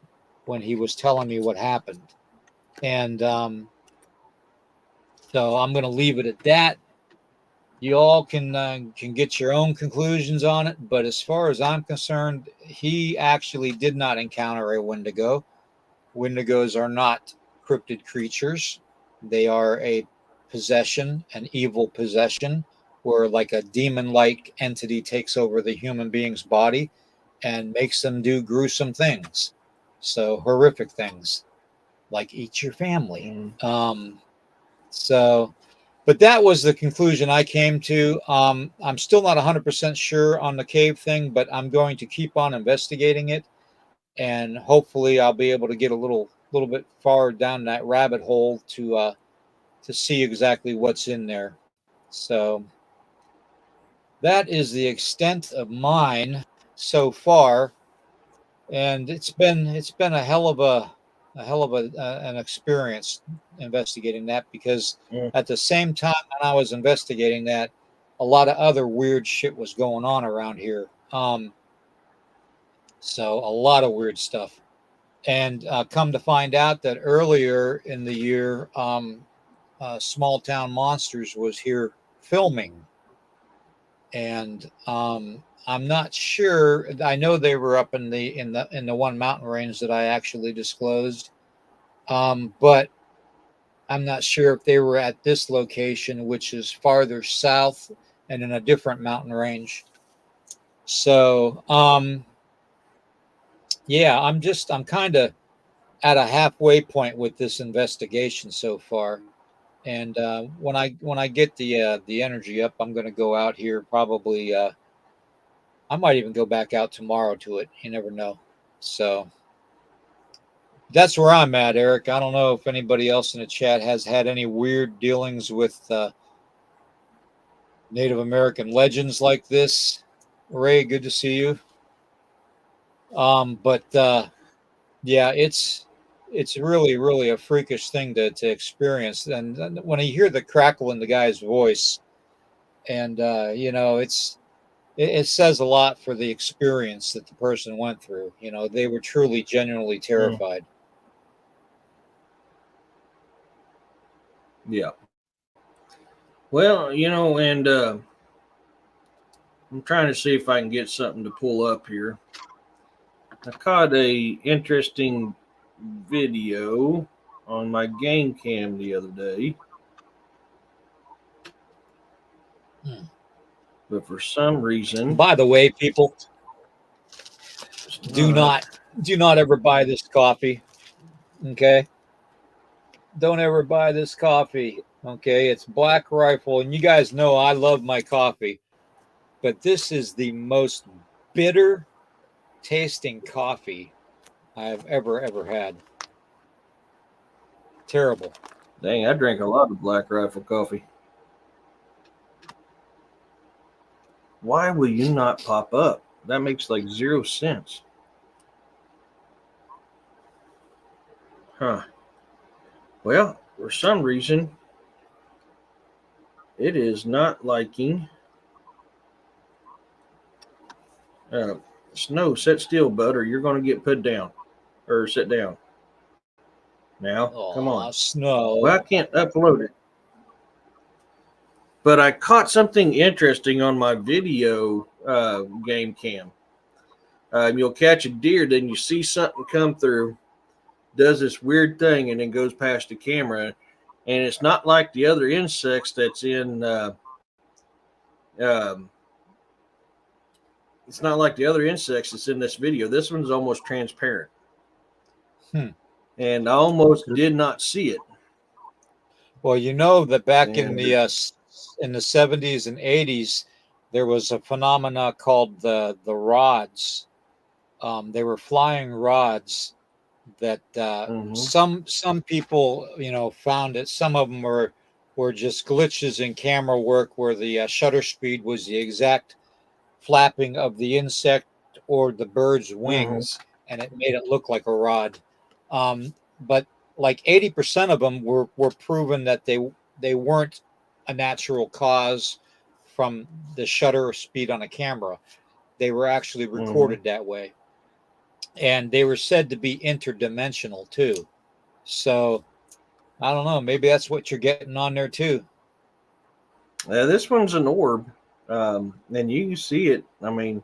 [SPEAKER 1] when he was telling me what happened. And so I'm going to leave it at that. You all can get your own conclusions on it, but as far as I'm concerned, he actually did not encounter a Wendigo. Wendigos are not cryptid creatures. They are a possession, an evil possession, where like a demon-like entity takes over the human being's body and makes them do gruesome things. So horrific things, like eat your family. So but that was the conclusion I came to. I'm still not 100% sure on the cave thing, but I'm going to keep on investigating it, and hopefully I'll be able to get a little bit far down that rabbit hole to see exactly what's in there. So that is the extent of mine so far, and it's been an experience investigating that because at the same time when I was investigating that, a lot of other weird shit was going on around here. So a lot of weird stuff, and come to find out that earlier in the year, Small Town Monsters was here filming, and I'm not sure. I know they were up in the one mountain range that I actually disclosed, but I'm not sure if they were at this location, which is farther south and in a different mountain range. So, yeah, I'm kind of at a halfway point with this investigation so far. And when I get the energy up, I'm going to go out here probably I might even go back out tomorrow to it. You never know. So that's where I'm at, Eric. I don't know if anybody else in the chat has had any weird dealings with Native American legends like this. Ray, good to see you. But yeah, it's really, really a freakish thing to experience. And when you hear the crackle in the guy's voice, and it says a lot for the experience that the person went through. They were truly, genuinely terrified.
[SPEAKER 2] Yeah. Well, and I'm trying to see if I can get something to pull up here. I caught a interesting video on my game cam the other day. But for some reason,
[SPEAKER 1] By the way, people, do not ever buy this coffee. Okay, don't ever buy this coffee. Okay, it's Black Rifle, and you guys know I love my coffee, but this is the most bitter tasting coffee I've ever had. Terrible.
[SPEAKER 2] Dang, I drink a lot of Black Rifle coffee. Why will you not pop up? That makes like 0 sense. Huh. Well, for some reason, it is not liking. Snow, sit still, bud, or you're going to get put down. Or sit down. Now, come on.
[SPEAKER 1] Snow.
[SPEAKER 2] Well, I can't upload it. But I caught something interesting on my video game cam. You'll catch a deer, then you see something come through, does this weird thing, and then goes past the camera. And it's not like the other insects that's in. It's not like the other insects that's in this video. This one's almost transparent. And I almost did not see it.
[SPEAKER 1] Well, you know that back in the 70s and 80s, there was a phenomena called the rods. They were flying rods that some people found it. Some of them were just glitches in camera work where the shutter speed was the exact flapping of the insect or the bird's wings, and it made it look like a rod. But like 80% of them were proven that they weren't a natural cause from the shutter speed on a camera. They were actually recorded that way. And they were said to be interdimensional too. So I don't know, maybe that's what you're getting on there too.
[SPEAKER 2] This one's an orb. And you can see it. I mean,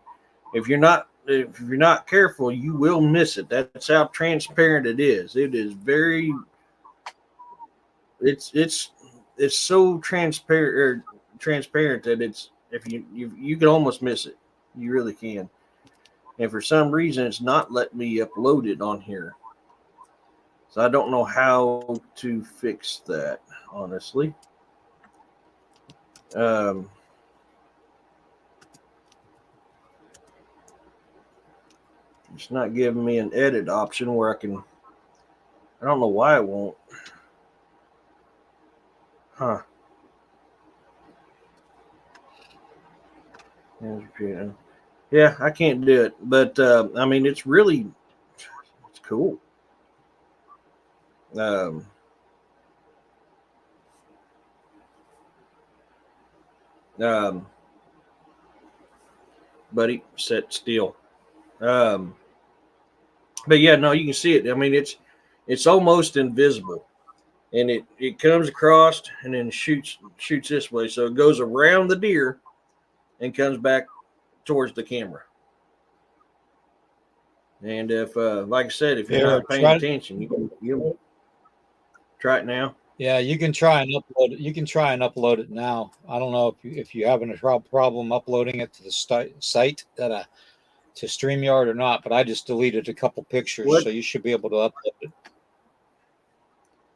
[SPEAKER 2] if you're not careful, you will miss it. That's how transparent it is. It is very. It's so transparent that it's if you can almost miss it. You really can. And for some reason, it's not letting me upload it on here. So I don't know how to fix that, honestly. It's not giving me an edit option where I can. I don't know why it won't. Huh. Yeah, I can't do it. But I mean, it's cool. Buddy, sit still. But yeah, no, you can see it. I mean, it's almost invisible, and it comes across and then shoots this way. So it goes around the deer and comes back towards the camera. And if, like I said, if you're not paying attention, you try it now.
[SPEAKER 1] Yeah, you can try and upload it. You can try and upload it now. I don't know if you're having a problem uploading it to the site to StreamYard or not, but I just deleted a couple pictures, so you should be able to upload it.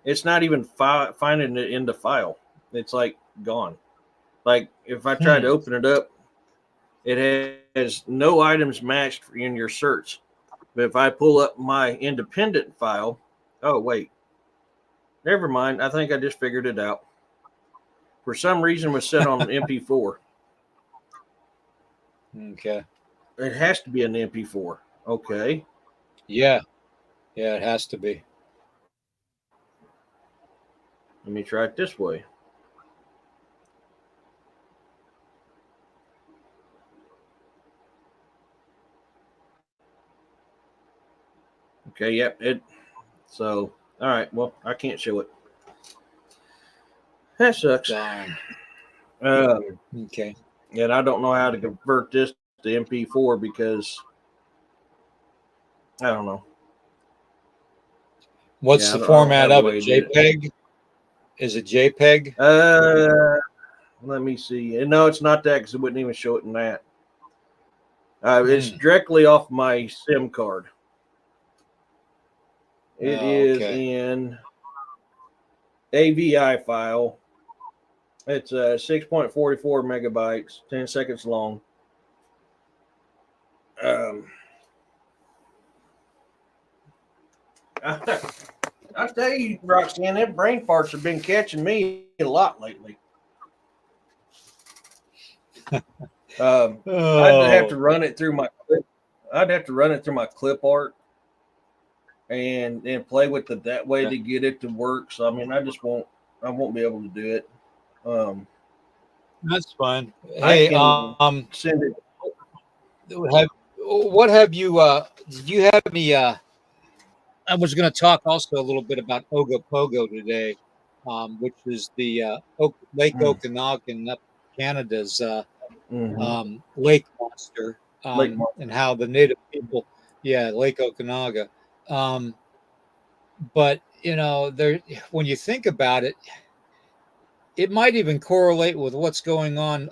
[SPEAKER 2] It's not even finding it in the file. It's like gone. Like if I try to open it up, It has no items matched in your search. But if I pull up my independent file, oh, wait, never mind. I think I just figured it out. For some reason, it was set on MP4.
[SPEAKER 1] Okay.
[SPEAKER 2] It has to be an MP4. Okay.
[SPEAKER 1] Yeah. Yeah, it has to be.
[SPEAKER 2] Let me try it this way. Okay, yep. So, all right. Well, I can't show it. That sucks.
[SPEAKER 1] Darn. Okay.
[SPEAKER 2] And I don't know how to convert this to MP4 because I don't know.
[SPEAKER 1] What's
[SPEAKER 2] Yeah,
[SPEAKER 1] the
[SPEAKER 2] I don't
[SPEAKER 1] format
[SPEAKER 2] have a
[SPEAKER 1] of
[SPEAKER 2] way
[SPEAKER 1] it?
[SPEAKER 2] to do it.
[SPEAKER 1] JPEG? Is it JPEG?
[SPEAKER 2] Let me see. No, it's not that because it wouldn't even show it in that. It's
[SPEAKER 1] Hmm.
[SPEAKER 2] directly off my SIM card. It
[SPEAKER 1] Oh,
[SPEAKER 2] is
[SPEAKER 1] okay.
[SPEAKER 2] in AVI file. It's 6.44 megabytes, 10 seconds long. I tell you, Roxanne, that brain farts have been catching me a lot lately. I'd have to
[SPEAKER 1] Oh,
[SPEAKER 2] run it through my. I'd have to run it through my clip art and play with it that way to get it to work. So I mean, I won't be able to do it.
[SPEAKER 1] that's fine.
[SPEAKER 2] I
[SPEAKER 1] Hey,
[SPEAKER 2] can send it.
[SPEAKER 1] what have you? Did you have any? I was going to talk also a little bit about Ogopogo today, which is the Lake
[SPEAKER 2] Mm,
[SPEAKER 1] Okanagan, up Canada's
[SPEAKER 2] mm-hmm.
[SPEAKER 1] lake monster,
[SPEAKER 2] Lake
[SPEAKER 1] and how the native people, yeah, Lake Okanagan. Um, but there, when you think about it, it might even correlate with what's going on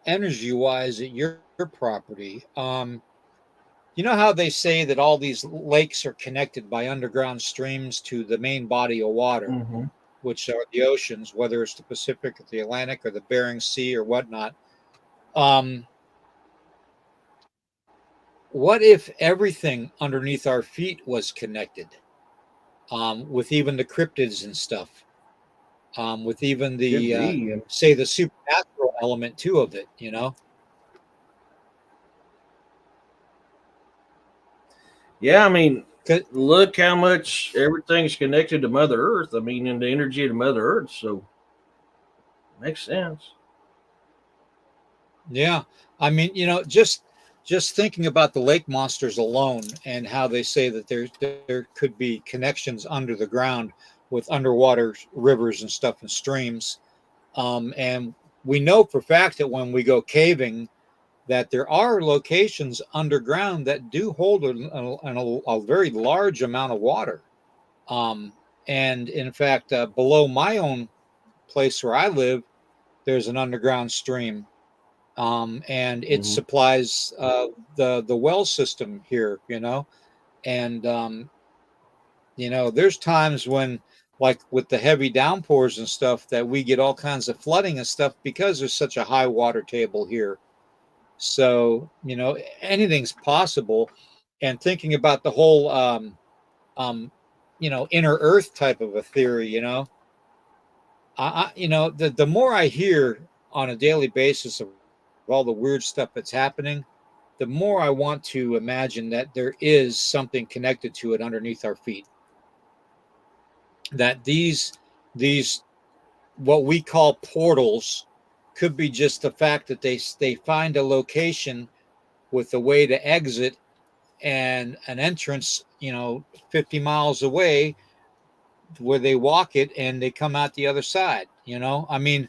[SPEAKER 1] energy-wise at your property. You know how they say that all these lakes are connected by underground streams to the main body of water,
[SPEAKER 2] Mm-hmm.
[SPEAKER 1] which are the oceans, whether it's the Pacific or the Atlantic or the Bering Sea or whatnot. Um, what if everything underneath our feet was connected, with even the cryptids and stuff, with even
[SPEAKER 2] Could
[SPEAKER 1] the
[SPEAKER 2] be.
[SPEAKER 1] say the supernatural element too of it, you know?
[SPEAKER 2] Yeah, I mean,
[SPEAKER 1] 'Cause-
[SPEAKER 2] look how much everything's connected to Mother Earth. I mean, in the energy of Mother Earth, so makes sense.
[SPEAKER 1] Yeah, I mean, just thinking about the lake monsters alone and how they say that there could be connections under the ground with underwater rivers and stuff and streams. And we know for fact that when we go caving, that there are locations underground that do hold a very large amount of water. Um, and in fact, below my own place where I live, there's an underground stream, and it
[SPEAKER 2] Mm-hmm.
[SPEAKER 1] supplies the well system here. And there's times when, like with the heavy downpours and stuff, that we get all kinds of flooding and stuff because there's such a high water table here. So anything's possible. And thinking about the whole um, inner Earth type of a theory, the more I hear on a daily basis of all the weird stuff that's happening, the more I want to imagine that there is something connected to it underneath our feet. That these what we call portals could be just the fact that they find a location with a way to exit and an entrance, 50 miles away, where they walk it and they come out the other side. I mean,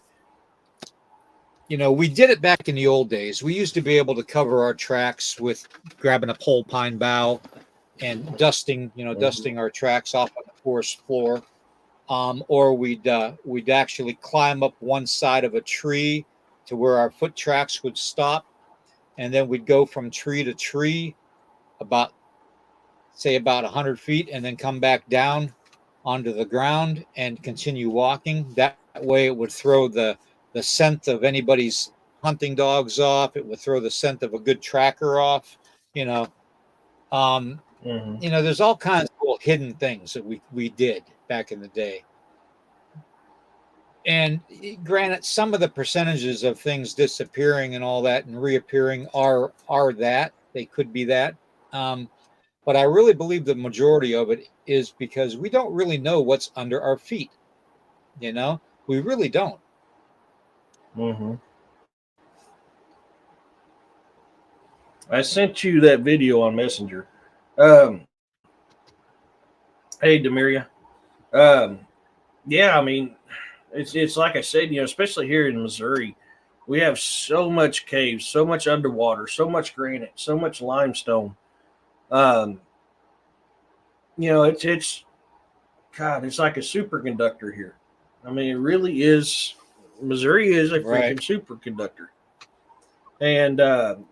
[SPEAKER 1] we did it back in the old days. We used to be able to cover our tracks with grabbing a pole pine bough and dusting our tracks off on the forest floor. Or we'd actually climb up one side of a tree to where our foot tracks would stop, and then we'd go from tree to tree about, say, about 100 feet, and then come back down onto the ground and continue walking. That way, it would throw the scent of anybody's hunting dogs off. It would throw the scent of a good tracker off. You know, there's all kinds of little hidden things that we did back in the day. And granted, some of the percentages of things disappearing and all that and reappearing are that they could be that. But I really believe the majority of it is because we don't really know what's under our feet. We really don't.
[SPEAKER 2] I sent you that video on Messenger. Hey, Demiria. Yeah, I mean, it's like I said, especially here in Missouri, we have so much caves, so much underwater, so much granite, so much limestone. It's God, it's like a superconductor here. I mean, it really is. Missouri is a freaking superconductor. And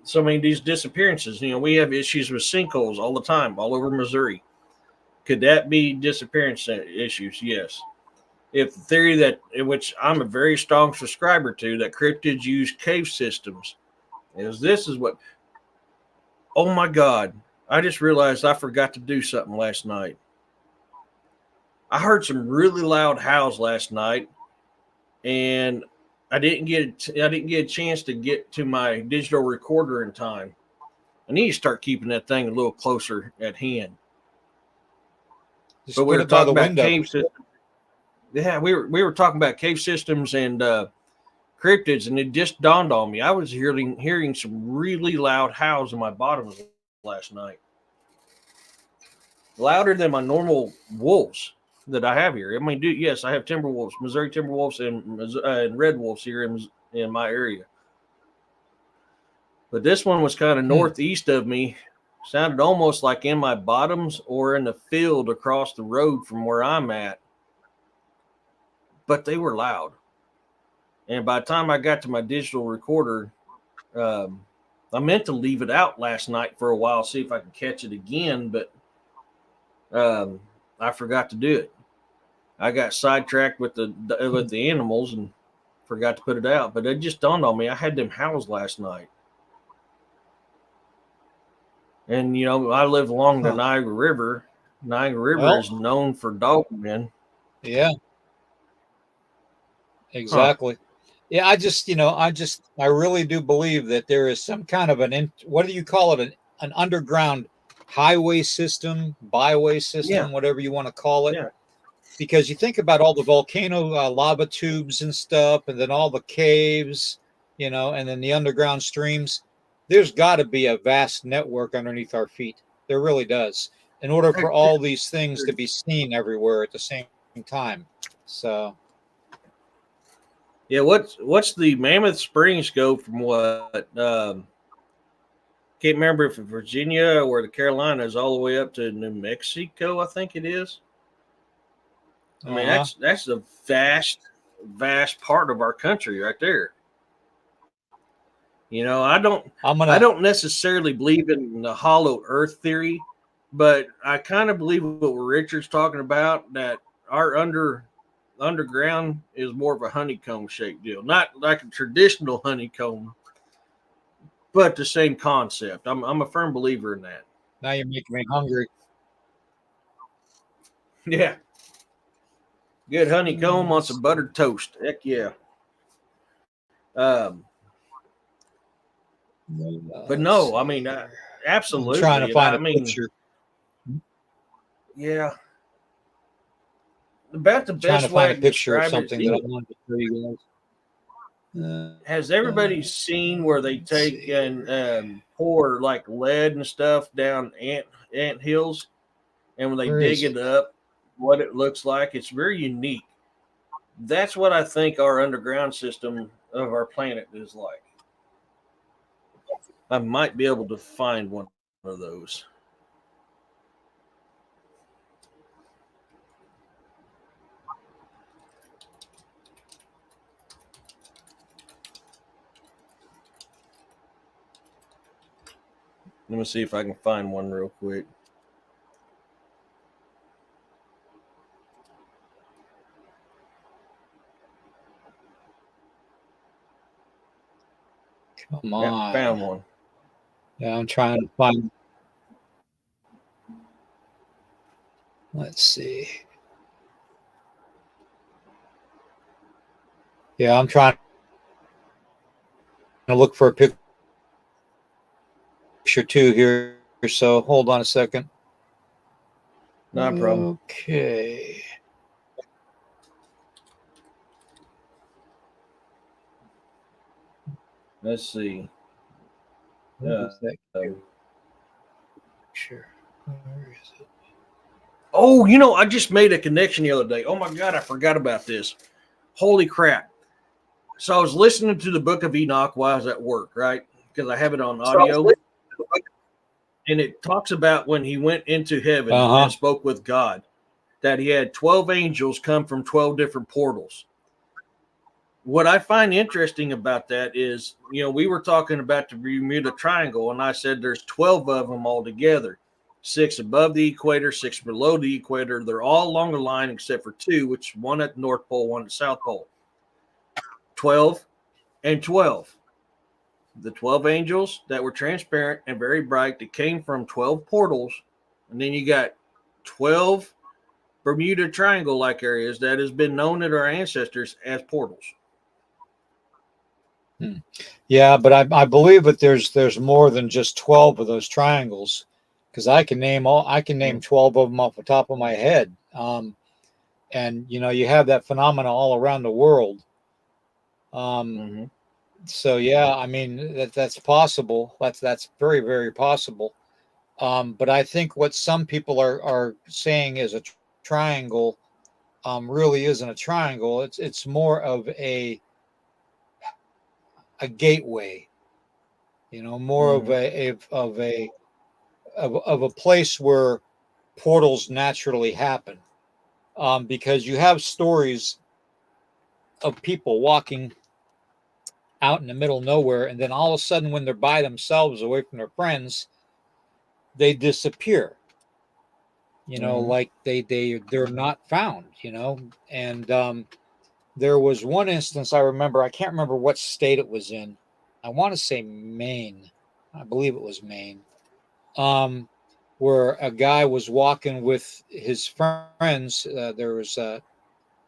[SPEAKER 2] so, I mean, these disappearances, we have issues with sinkholes all the time, all over Missouri. Could that be disappearance issues? Yes. If the theory that, in which I'm a very strong subscriber to, that cryptids use cave systems, this is what, oh my God, I just realized I forgot to do something last night. I heard some really loud howls last night, and I didn't get a chance to get to my digital recorder in time. I need to start keeping that thing a little closer at hand. But we were talking about cave systems. Yeah, we were talking about cave systems and cryptids, and it just dawned on me. I was hearing some really loud howls in my bottoms last night, louder than my normal wolves that I have here. I mean, yes, I have timber wolves, Missouri timber wolves, and red wolves here in my area. But this one was kind of northeast of me. Sounded almost like in my bottoms or in the field across the road from where I'm at. But they were loud. And by the time I got to my digital recorder, I meant to leave it out last night for a while, see if I could catch it again, but I forgot to do it. I got sidetracked with the animals and forgot to put it out. But it just dawned on me, I had them howls last night. And, I live along the Niagara River. Niagara River is known for dogmen.
[SPEAKER 1] Yeah. Exactly. Yeah, I really do believe that there is some kind of what do you call it? An underground highway system, byway system, whatever you want to call it.
[SPEAKER 2] Yeah.
[SPEAKER 1] Because you think about all the volcano lava tubes and stuff, and then all the caves, and then the underground streams. There's got to be a vast network underneath our feet. There really does. In order for all these things to be seen everywhere at the same time. So.
[SPEAKER 2] Yeah, what's the Mammoth Springs go from what? Can't remember if it's Virginia or the Carolinas all the way up to New Mexico, I think it is. I mean, that's a vast part of our country right there. I don't necessarily believe in the hollow earth theory, but I kind of believe what Richard's talking about, that our underground is more of a honeycomb shaped deal, not like a traditional honeycomb, but the same concept. I'm a firm believer in that.
[SPEAKER 1] Now you're making me hungry.
[SPEAKER 2] Yeah. Good honeycomb on some buttered toast. Heck yeah. But no, I mean, absolutely.
[SPEAKER 1] I'm trying to find a picture.
[SPEAKER 2] Yeah. About the
[SPEAKER 1] trying
[SPEAKER 2] best
[SPEAKER 1] to
[SPEAKER 2] way
[SPEAKER 1] find a picture of something that I wanted to show you guys.
[SPEAKER 2] Has everybody seen where they take and pour like lead and stuff down ant hills, and when they dig it up, what it looks like? It's very unique. That's what I think our underground system of our planet is like. I might be able to find one of those. Let me see if I can find one real quick.
[SPEAKER 1] Come
[SPEAKER 2] Yeah,
[SPEAKER 1] on.
[SPEAKER 2] found one.
[SPEAKER 1] Yeah, I'm trying to find. Let's see. Yeah, I'm trying to look for a picture too here. So hold on a second.
[SPEAKER 2] Not a problem.
[SPEAKER 1] Okay.
[SPEAKER 2] Let's see.
[SPEAKER 1] What is that picture? Where is it?
[SPEAKER 2] Oh, you know, I just made a connection the other day. Oh my God, I forgot about this. Holy crap. So I was listening to the Book of Enoch while I was at work, right? Because I have it on audio. And it talks about when he went into heaven and spoke with God, that he had 12 angels come from 12 different portals. What I find interesting about that is, you know, we were talking about the Bermuda Triangle, and I said there's 12 of them altogether, 6 above the equator, 6 below the equator. They're all along the line except for 2, which one at the North Pole, one at the South Pole. 12 and 12. The 12 angels that were transparent and very bright that came from 12 portals. And then you got 12 Bermuda Triangle like areas that has been known to our ancestors as portals.
[SPEAKER 1] Yeah, but I believe that there's more than just 12 of those triangles, because I can name 12 of them off the top of my head. And you know, you have that phenomena all around the world. So yeah, I mean that's possible. That's very, very possible. But I think what some people are saying is a triangle really isn't a triangle. It's more of a gateway. You know, more of a place where portals naturally happen. Because you have stories of people walking out in the middle of nowhere, and then all of a sudden, when they're by themselves, away from their friends, they disappear. You know, like they're not found. You know, and there was one instance I remember. I can't remember what state it was in. I want to say Maine. I believe it was Maine. Where a guy was walking with his friends. There was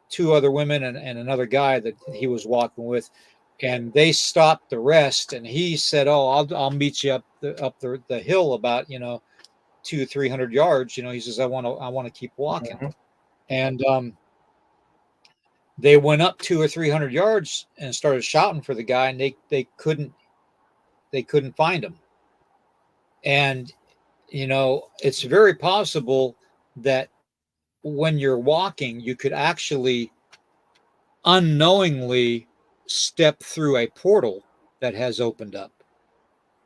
[SPEAKER 1] 2 other women and another guy that he was walking with, and they stopped the rest. And he said, "Oh, I'll meet you up the hill about 200-300 yards." He says, "I want to keep walking." And they went up 200 or 300 yards and started shouting for the guy, and they couldn't find him. And it's very possible that when you're walking, you could actually unknowingly step through a portal that has opened up.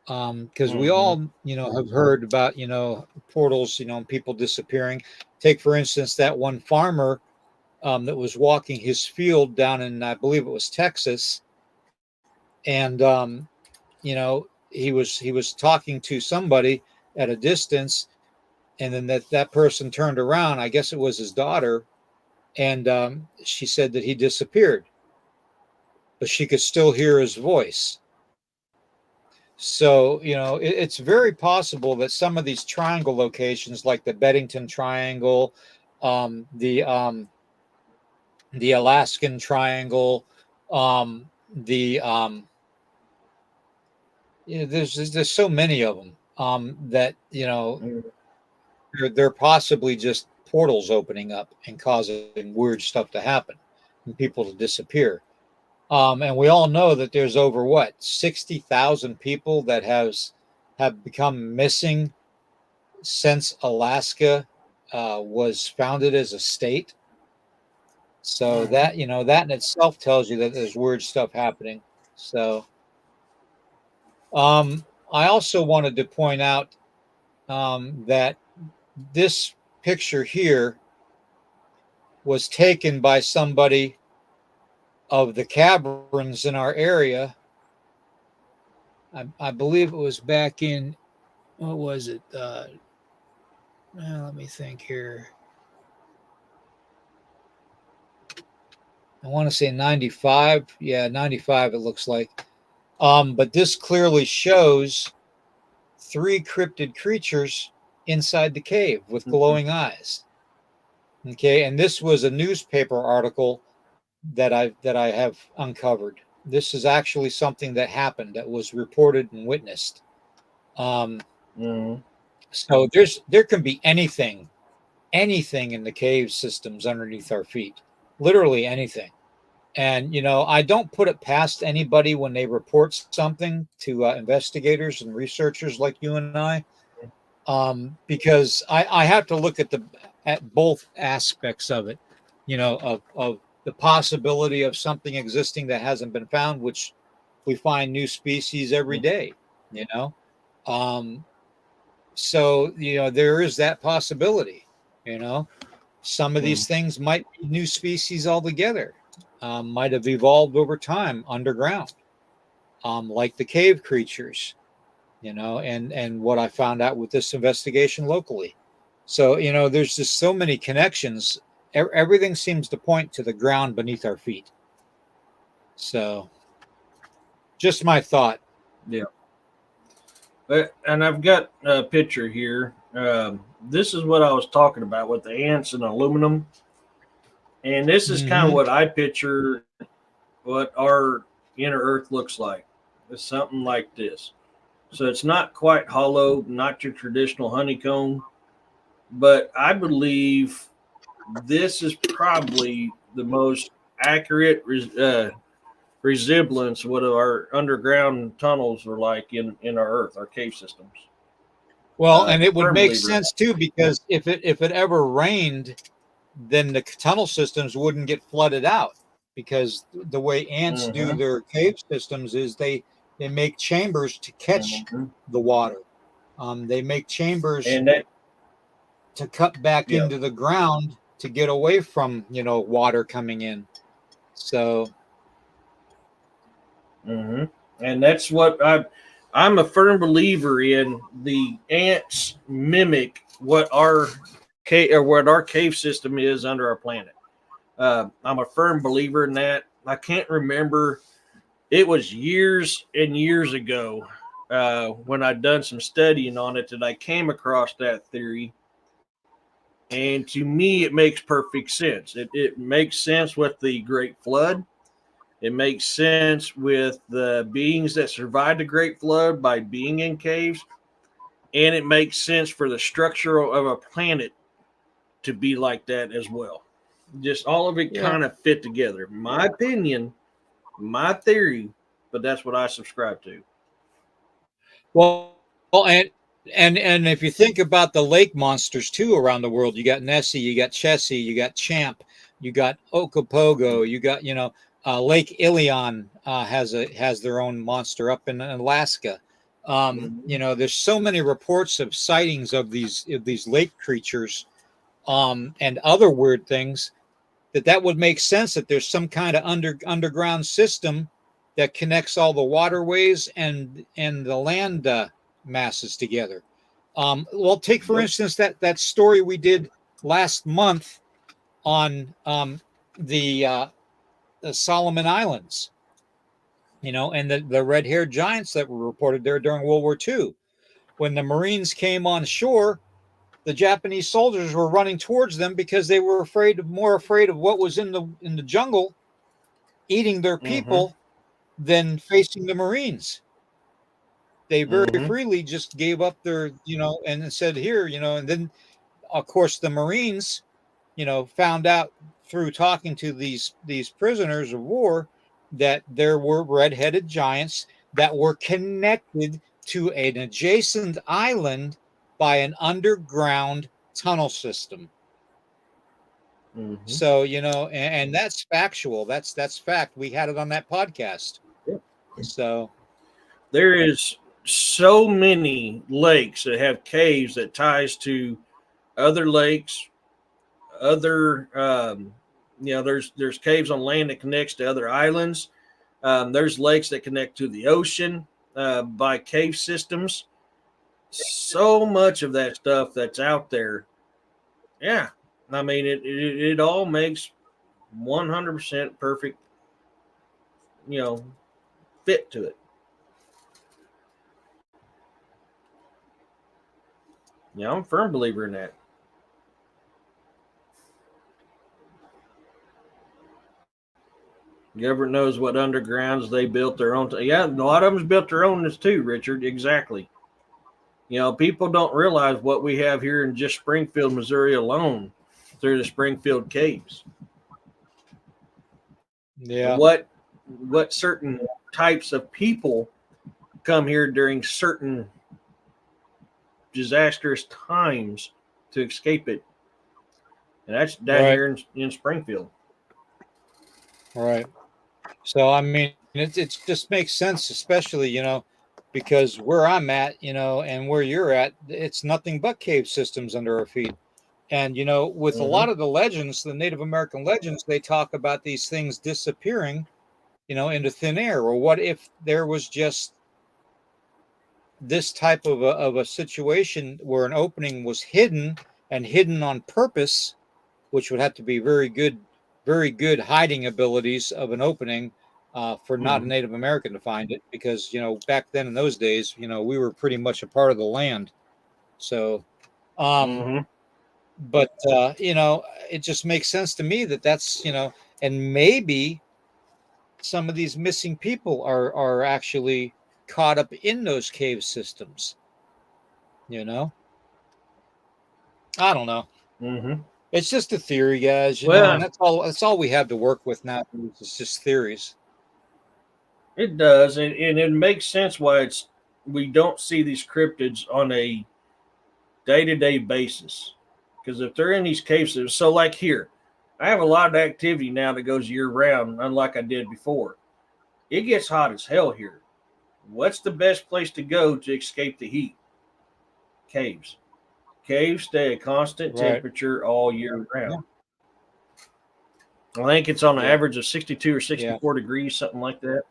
[SPEAKER 1] Because we all, have heard about, portals, people disappearing. Take, for instance, that one farmer that was walking his field down in, I believe it was Texas. And, he was talking to somebody at a distance. And then that person turned around. I guess it was his daughter. And she said that he disappeared, but she could still hear his voice. So, it's very possible that some of these triangle locations, like the Beddington Triangle, the Alaskan Triangle, the there's so many of them that they're possibly just portals opening up and causing weird stuff to happen and people to disappear. And we all know that there's over 60,000 people that have become missing since Alaska was founded as a state. So that in itself tells you that there's weird stuff happening. So I also wanted to point out that this picture here was taken by somebody of the caverns in our area. I believe it was back in, what was it? Let me think here. I want to say 95. Yeah, 95 it looks like. But this clearly shows 3 cryptid creatures inside the cave with glowing eyes. Okay, and this was a newspaper article that I have uncovered. This is actually something that happened, that was reported and witnessed. Um,
[SPEAKER 2] Mm-hmm.
[SPEAKER 1] so there can be anything in the cave systems underneath our feet, literally anything. And I don't put it past anybody when they report something to investigators and researchers like you and I, because I have to look at both aspects of it, of the possibility of something existing that hasn't been found, which we find new species every day, you know. Um, so there is that possibility. You know, some of these things might be new species altogether, might have evolved over time underground, like the cave creatures, and what I found out with this investigation locally. So, there's just so many connections. Everything seems to point to the ground beneath our feet. So, just my thought.
[SPEAKER 2] Yeah. And I've got a picture here. This is what I was talking about with the ants and aluminum. And this is kind of
[SPEAKER 1] Mm-hmm.
[SPEAKER 2] what I picture what our inner earth looks like. It's something like this. So it's not quite hollow, not your traditional honeycomb, but I believe this is probably the most accurate resemblance of what our underground tunnels are like in our earth, our cave systems.
[SPEAKER 1] Well, and it would
[SPEAKER 2] Firm
[SPEAKER 1] make
[SPEAKER 2] believer in
[SPEAKER 1] sense too, because if it ever rained, then the tunnel systems wouldn't get flooded out, because the way ants
[SPEAKER 2] that.
[SPEAKER 1] do their cave systems is they make chambers to catch the water. They make chambers
[SPEAKER 2] And that,
[SPEAKER 1] to cut back
[SPEAKER 2] yeah.
[SPEAKER 1] into the ground to get away from water coming in. So
[SPEAKER 2] hmm And that's what I'm a firm believer in. The ants mimic what our cave or what our cave system is under our planet. I'm a firm believer in that. I can't remember. It was years and years ago when I'd done some studying on it that I came across that theory. And to me, it makes perfect sense. It makes sense with the Great Flood. It makes sense with the beings that survived the Great Flood by being in caves. And it makes sense for the structure of a planet to be like that as well. Just all of it
[SPEAKER 1] yeah,
[SPEAKER 2] kind of fit together. My opinion, my theory, but that's what I subscribe to.
[SPEAKER 1] well, and if you think about the lake monsters too around the world, you got Nessie, you got Cheesie, you got Champ, you got Ogopogo, you got Lake Ilion has their own monster up in Alaska. There's so many reports of sightings of these lake creatures, and other weird things, that would make sense, that there's some kind of underground system that connects all the waterways and the land masses together. Well, take for
[SPEAKER 2] Yep.
[SPEAKER 1] instance that story we did last month on the Solomon Islands, and the red-haired giants that were reported there during World War II. When the Marines came on shore, the Japanese soldiers were running towards them because they were more afraid of what was in the jungle eating their
[SPEAKER 2] Mm-hmm.
[SPEAKER 1] people than facing the Marines. They very
[SPEAKER 2] Mm-hmm.
[SPEAKER 1] freely just gave up their, and said, here, and then of course the Marines, found out through talking to these prisoners of war that there were red-headed giants that were connected to an adjacent island by an underground tunnel system.
[SPEAKER 2] Mm-hmm.
[SPEAKER 1] So, and that's factual. That's fact. We had it on that podcast.
[SPEAKER 2] Yep.
[SPEAKER 1] So,
[SPEAKER 2] There is so many lakes that have caves that ties to other lakes, other there's caves on land that connects to other islands. There's lakes that connect to the ocean by cave systems. So much of that stuff that's out there. Yeah, I mean it all makes 100% perfect, you know, fit to it. Yeah, I'm a firm believer in that. Government knows what undergrounds they built their own. Yeah, a lot of them's built their own too, Richard. Exactly. People don't realize what we have here in just Springfield, Missouri alone through the Springfield caves.
[SPEAKER 1] Yeah.
[SPEAKER 2] What certain types of people come here during certain disastrous times to escape it. And that's down here in Springfield.
[SPEAKER 1] Right. So, I mean, it just makes sense, especially, because where I'm at, and where you're at, it's nothing but cave systems under our feet. And, with a lot of the legends, the Native American legends, they talk about these things disappearing, into thin air. Or what if there was just this type of a situation where an opening was hidden and hidden on purpose, which would have to be very good hiding abilities of an opening for not a Native American to find it, because back then in those days, we were pretty much a part of the land. So, but it just makes sense to me that's and maybe some of these missing people are actually caught up in those cave systems. I don't know. It's just a theory, guys. And that's all. That's all we have to work with now. It's just theories.
[SPEAKER 2] It does, and it makes sense why we don't see these cryptids on a day-to-day basis. Because if they're in these caves, so like here, I have a lot of activity now that goes year-round, unlike I did before. It gets hot as hell here. What's the best place to go to escape the heat? Caves. Caves stay at constant temperature all year round. I think it's on an average of 62 or 64 degrees, something like that.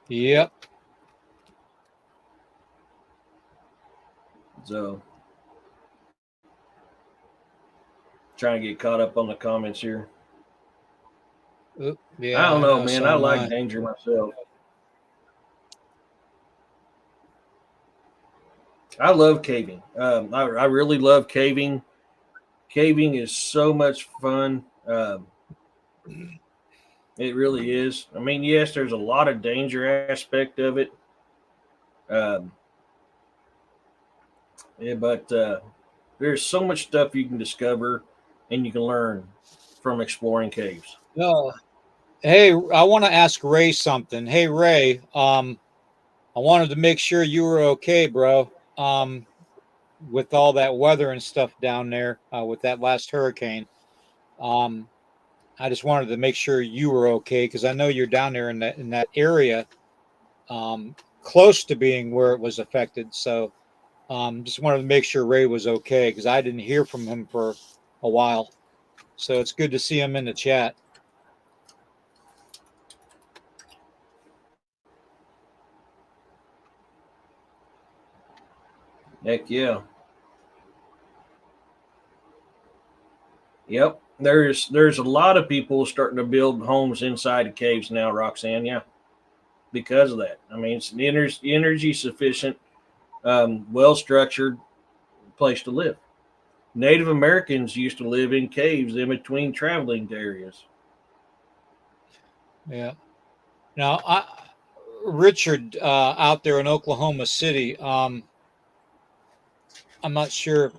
[SPEAKER 1] Yep.
[SPEAKER 2] So, trying to get caught up on the comments here.
[SPEAKER 1] Yeah,
[SPEAKER 2] I don't know, man. I like danger myself. I love caving. I really love caving. Caving is so much fun. It really is. I mean, yes, there's a lot of danger aspect of it. But there's so much stuff you can discover and you can learn from exploring caves.
[SPEAKER 1] Hey, I want to ask Ray something. Hey, Ray, I wanted to make sure you were okay, bro. With all that weather and stuff down there, with that last hurricane. I just wanted to make sure you were okay, because I know you're down there in that area, close to being where it was affected. So, just wanted to make sure Ray was okay, because I didn't hear from him for a while. So it's good to see him in the chat.
[SPEAKER 2] Heck yeah. Yep. There's a lot of people starting to build homes inside of caves now, Roxanne. Yeah. Because of that. I mean, it's an energy sufficient, well structured place to live. Native Americans used to live in caves in between traveling areas.
[SPEAKER 1] Yeah. Now, Richard, out there in Oklahoma City, I'm not sure.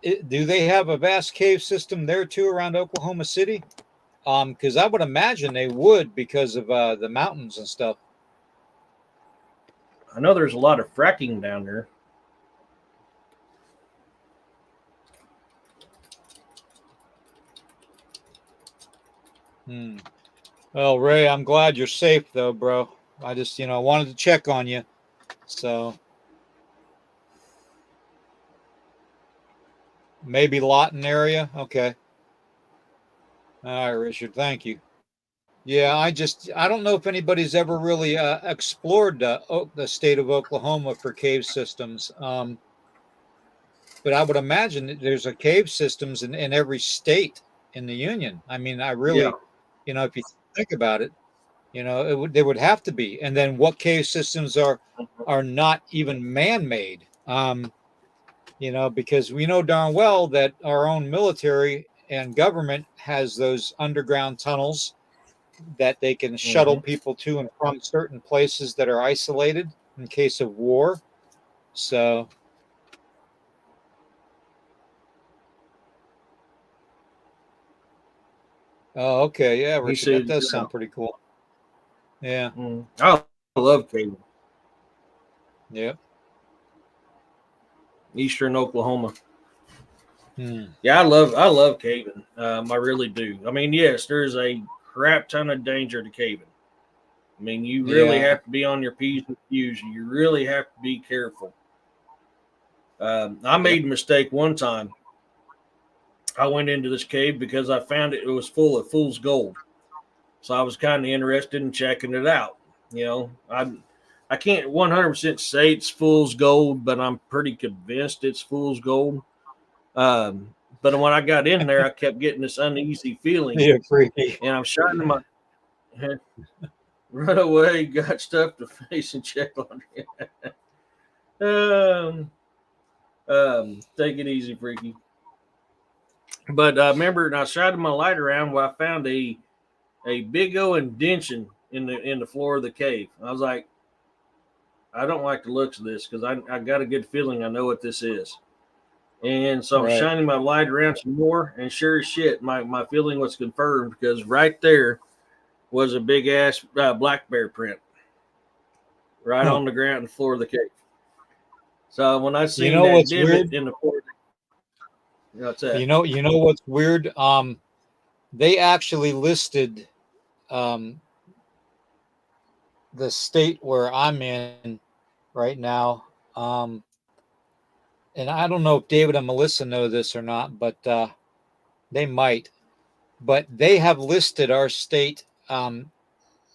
[SPEAKER 1] Do they have a vast cave system there too around Oklahoma City? Because I would imagine they would, because of the mountains and stuff.
[SPEAKER 2] I know there's a lot of fracking down there.
[SPEAKER 1] Well, Ray, I'm glad you're safe though, bro. I just, wanted to check on you. So maybe Lawton area. Okay. All right, Richard. Thank you. Yeah, I don't know if anybody's ever really explored the state of Oklahoma for cave systems. But I would imagine that there's a cave systems in every state in the union. I mean, I really, if you think about it, There would have to be. And then what cave systems are not even man-made? Because we know darn well that our own military and government has those underground tunnels that they can shuttle people to and from certain places that are isolated in case of war. So, oh, okay, yeah,
[SPEAKER 2] He
[SPEAKER 1] Richard, that
[SPEAKER 2] said,
[SPEAKER 1] does sound pretty cool. Yeah,
[SPEAKER 2] I love caving.
[SPEAKER 1] yeah.
[SPEAKER 2] Eastern Oklahoma.
[SPEAKER 1] Hmm.
[SPEAKER 2] Yeah, I love caving. I really do. I mean, yes, there's a crap ton of danger to caving. I mean, you really
[SPEAKER 1] Yeah.
[SPEAKER 2] have to be on your P's and Q's. You really have to be careful. I
[SPEAKER 1] Yep.
[SPEAKER 2] made a mistake one time. I went into this cave because I found it was full of fool's gold. So I was kind of interested in checking it out. I can't 100% say it's fool's gold, but I'm pretty convinced it's fool's gold. But when I got in there, I kept getting this uneasy feeling,
[SPEAKER 1] Yeah, freaky.
[SPEAKER 2] and I'm shining my run away, got stuff to face and check on it. Take it easy, freaky. But I remember, and I shining my light around where I found a big old indention in the floor of the cave. I was like, I don't like the looks of this because I got a good feeling I know what this is. And so I'm
[SPEAKER 1] Right.
[SPEAKER 2] shining my light around some more, and sure as shit, my feeling was confirmed because right there was a big ass black bear print right
[SPEAKER 1] Huh.
[SPEAKER 2] on the ground, the floor of the cave. So when I
[SPEAKER 1] You
[SPEAKER 2] seen
[SPEAKER 1] know
[SPEAKER 2] that
[SPEAKER 1] what's
[SPEAKER 2] divot
[SPEAKER 1] weird?
[SPEAKER 2] in the floor, what's that?
[SPEAKER 1] You know what's weird? They actually listed um the state where I'm in right now. Um, and I don't know if David and Melissa know this or not, but they might. But they have listed our state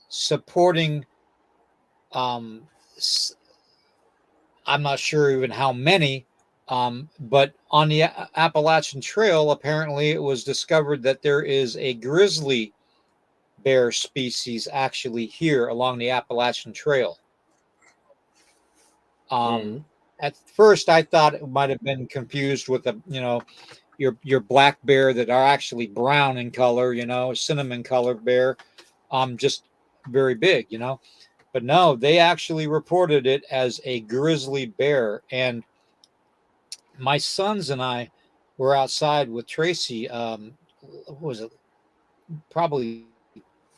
[SPEAKER 1] supporting. Um, I'm not sure even how many, but on the Appalachian Trail, apparently it was discovered that there is a grizzly bear species actually here along the Appalachian Trail. Um,
[SPEAKER 2] Mm-hmm.
[SPEAKER 1] at first, I thought it might have been confused with your black bear that are actually brown in color, cinnamon color bear, just very big. But no, they actually reported it as a grizzly bear. And my sons and I were outside with Tracy. What was it? Probably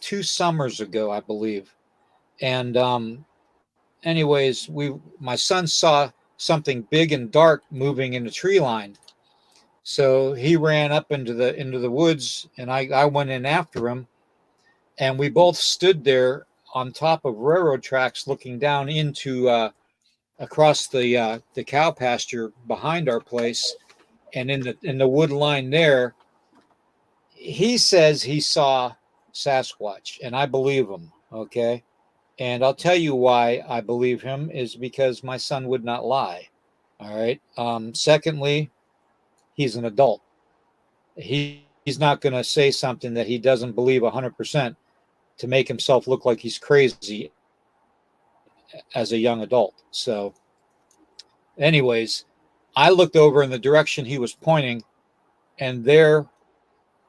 [SPEAKER 1] 2 summers ago, I believe. And anyways, my son saw something big and dark moving in the tree line. So he ran up into the woods, and I went in after him, and we both stood there on top of railroad tracks, looking down into across the cow pasture behind our place, and in the wood line there. He says he saw Sasquatch, and I believe him. Okay, and I'll tell you why I believe him is because my son would not lie. All right. Secondly, he's an adult. He's not going to say something that he doesn't believe 100% to make himself look like he's crazy as a young adult. So, anyways, I looked over in the direction he was pointing, and there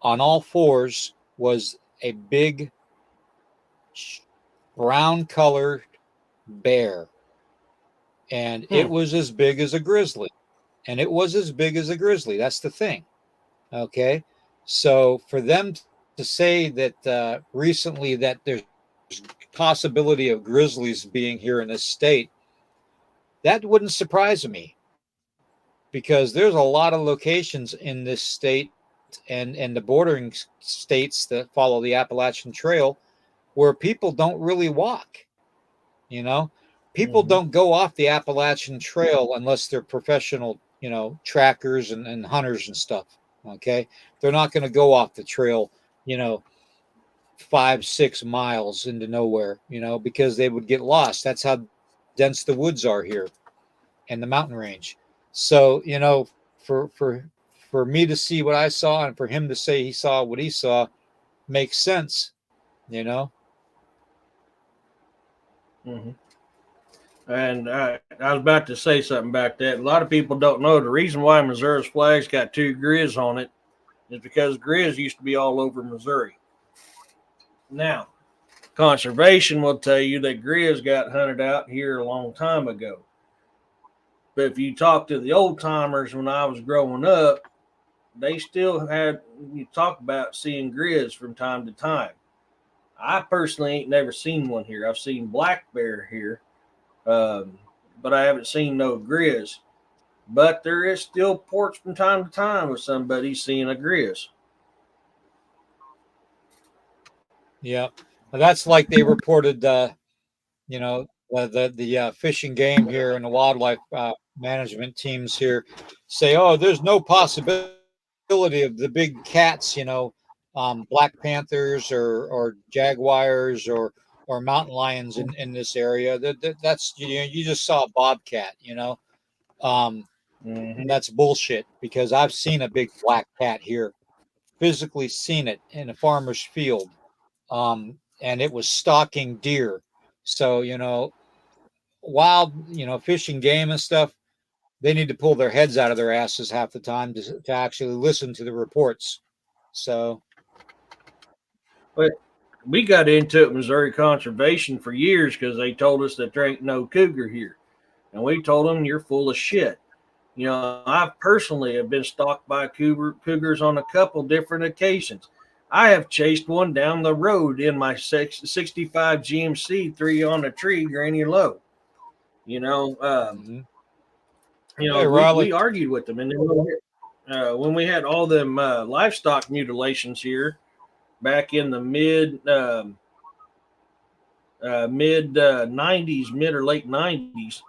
[SPEAKER 1] on all fours was a big brown colored bear, and it was as big as a grizzly. And it was as big as a grizzly. That's the thing. Okay. So for them to say that recently that there's possibility of grizzlies being here in this state, that wouldn't surprise me because there's a lot of locations in this state and the bordering states that follow the Appalachian Trail where people don't really walk. You know, people
[SPEAKER 2] Mm-hmm.
[SPEAKER 1] don't go off the Appalachian Trail unless they're professional, trackers and hunters and stuff. Okay. They're not going to go off the trail, you know, 5, 6 miles into nowhere, because they would get lost. That's how dense the woods are here and the mountain range. So, for me to see what I saw and for him to say he saw what he saw makes sense, you know.
[SPEAKER 2] Mm-hmm. And I was about to say something about that. A lot of people don't know the reason why Missouri's flag's got 2 grizz on it is because grizz used to be all over Missouri. Now, conservation will tell you that grizz got hunted out here a long time ago. But if you talk to the old timers when I was growing up, they still had, you talk about seeing grizz from time to time. I personally ain't never seen one here. I've seen black bear here, but I haven't seen no grizz. But there is still ports from time to time of somebody seeing a grizz.
[SPEAKER 1] Yeah, that's like they reported. The fishing game here and the wildlife management teams here say, oh, there's no possibility of the big cats, black panthers or jaguars or mountain lions in this area. That's you just saw a bobcat,
[SPEAKER 2] Mm-hmm.
[SPEAKER 1] that's bullshit because I've seen a big black cat here, physically seen it in a farmer's field, and it was stalking deer. So wild, fishing game and stuff, they need to pull their heads out of their asses half the time to actually listen to the reports. So,
[SPEAKER 2] But we got into it, Missouri Conservation, for years because they told us that there ain't no cougar here. And we told them, you're full of shit. I personally have been stalked by cougars on a couple different occasions. I have chased one down the road in my 65 GMC, 3 on a tree, granny low. You know, um,
[SPEAKER 1] mhm. Hey,
[SPEAKER 2] we
[SPEAKER 1] Riley.
[SPEAKER 2] argued with them, and then when we had all them livestock mutilations here back in the mid 90s, mid or late 90s,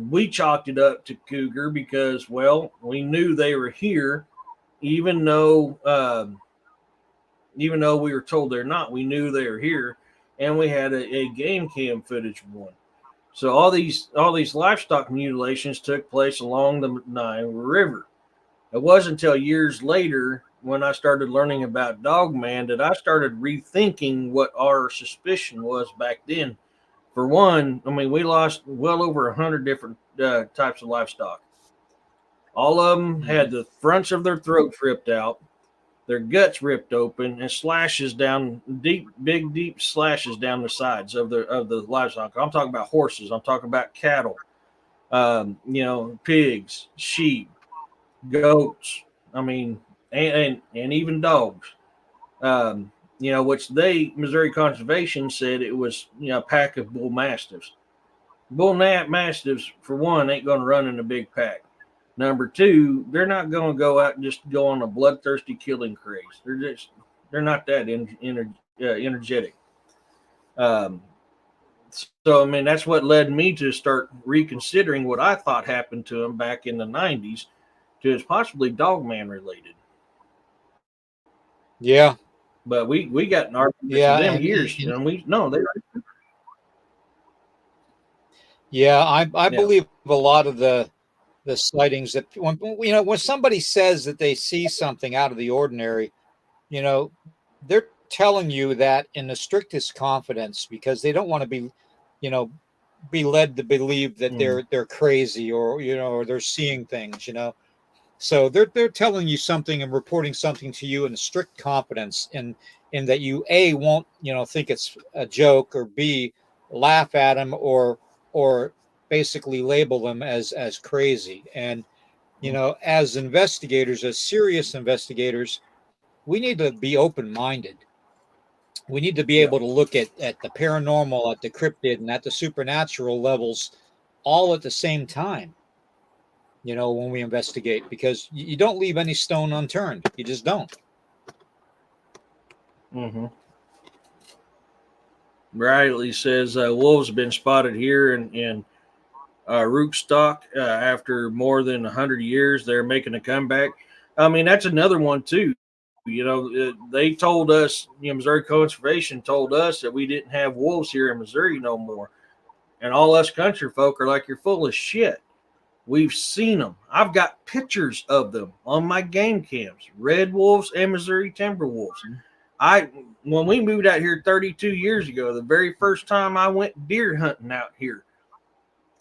[SPEAKER 2] we chalked it up to cougar because, well, we knew they were here, even though we were told they're not. We knew they were here, and we had a game cam footage of one. So all these livestock mutilations took place along the Nile River. It wasn't until years later when I started learning about Dogman that I started rethinking what our suspicion was back then. For one, I mean, we lost well over 100 different types of livestock. All of them had
[SPEAKER 1] Mhm.
[SPEAKER 2] the fronts of their throats ripped out, their guts ripped open, and slashes down deep slashes down the sides of the livestock. I'm talking about horses. I'm talking about cattle. Pigs, sheep, goats. I mean, and even dogs. Which Missouri Conservation said it was a pack of bull mastiffs. Bull mastiffs, for one, ain't going to run in a big pack. Number two, they're not going to go out and just go on a bloodthirsty killing craze. They're not that energetic. Um, so I mean, that's what led me to start reconsidering what I thought happened to him back in the '90s, to is possibly Dogman related.
[SPEAKER 1] Yeah,
[SPEAKER 2] But we got in arguments with
[SPEAKER 1] yeah,
[SPEAKER 2] them
[SPEAKER 1] and,
[SPEAKER 2] years,
[SPEAKER 1] and
[SPEAKER 2] we no, they
[SPEAKER 1] yeah, I
[SPEAKER 2] yeah.
[SPEAKER 1] believe a lot of the sightings that when somebody says that they see something out of the ordinary, you know, they're telling you that in the strictest confidence because they don't want to you know, be led to believe that
[SPEAKER 2] Mm,
[SPEAKER 1] they're crazy or they're seeing things. So they're telling you something and reporting something to you in strict confidence, in that you a won't think it's a joke, or b laugh at them, or basically label them as crazy. And as investigators, as serious investigators, we need to be open minded. We need to be
[SPEAKER 2] yeah.
[SPEAKER 1] able to look at the paranormal, at the cryptid, and at the supernatural levels all at the same time, when we investigate, because you don't leave any stone unturned. You just don't.
[SPEAKER 2] Mm-hmm. Riley says wolves have been spotted here in Rookstock after more than 100 years. They're making a comeback. I mean, that's another one too. They told us, Missouri Conservation told us that we didn't have wolves here in Missouri no more, and all us country folk are like, "You're full of shit." We've seen them. I've got pictures of them on my game cams, red wolves and Missouri timber wolves. When we moved out here 32 years ago, the very first time I went deer hunting out here,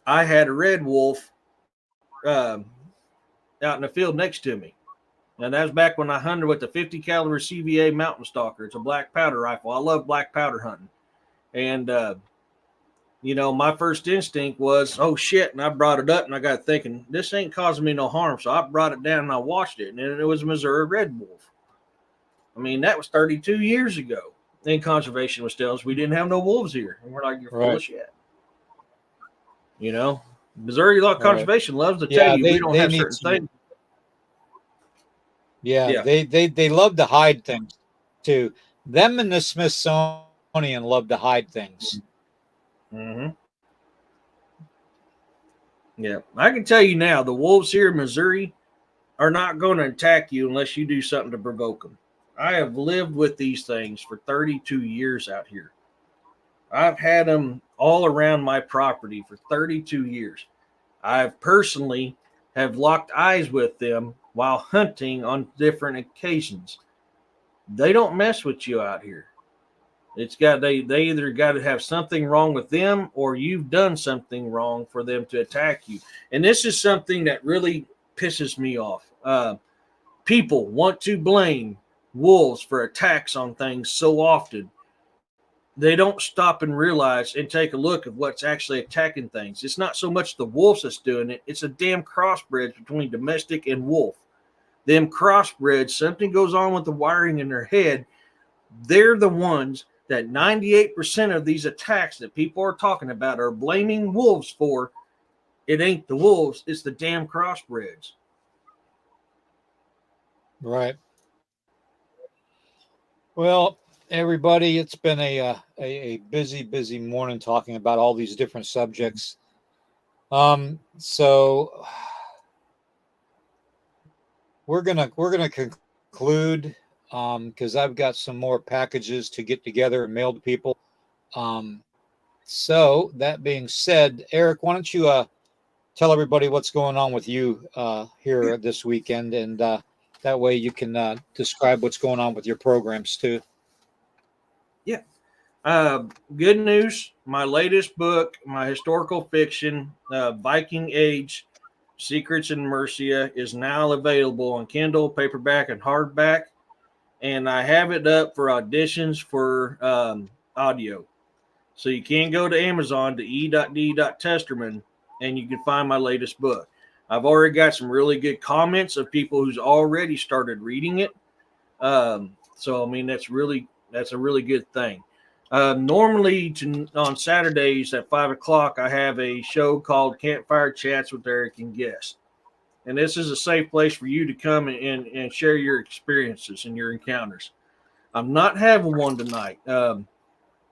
[SPEAKER 2] I had a red wolf out in the field next to me. And that was back when I hunted with the 50 caliber CVA Mountain Stalker. It's a black powder rifle. I love black powder hunting. And, my first instinct was, oh shit. And I brought it up and I got thinking, this ain't causing me no harm. So I brought it down and I watched it. And it was a Missouri red wolf. I mean, that was 32 years ago. And conservation was telling us we didn't have no wolves here. And we're like, you're full of shit. Missouri Law Conservation loves to tell you we don't have certain things.
[SPEAKER 1] Yeah, they love to hide things too. Them and the Smithsonian love to hide things.
[SPEAKER 2] Mm-hmm. Yeah, I can tell you now, the wolves here in Missouri are not going to attack you unless you do something to provoke them. I have lived with these things for 32 years out here. I've had them all around my property for 32 years. I've personally have locked eyes with them while hunting on different occasions. They don't mess with you out here. They either got to have something wrong with them or you've done something wrong for them to attack you. And this is something that really pisses me off. People want to blame wolves for attacks on things so often. They don't stop and realize and take a look at what's actually attacking things. It's not so much the wolves that's doing it. It's a damn crossbred between domestic and wolf. Them crossbreds, something goes on with the wiring in their head. They're the ones that 98% of these attacks that people are talking about are blaming wolves for. It ain't the wolves. It's the damn crossbreds.
[SPEAKER 1] Right. Well, everybody, it's been a busy morning talking about all these different subjects. So we're gonna conclude because I've got some more packages to get together and mail to people. So that being said, Eric, why don't you tell everybody what's going on with you here this weekend, and that way you can describe what's going on with your programs too.
[SPEAKER 2] Yeah. Good news. My latest book, my historical fiction, Viking Age, Secrets in Mercia, is now available on Kindle, paperback, and hardback. And I have it up for auditions for audio. So you can go to Amazon to e.d.testerman and you can find my latest book. I've already got some really good comments of people who's already started reading it. So, I mean, that's a really good thing. Normally on Saturdays at 5:00, I have a show called Campfire Chats with Eric and Guest. And this is a safe place for you to come and share your experiences and your encounters. I'm not having one tonight.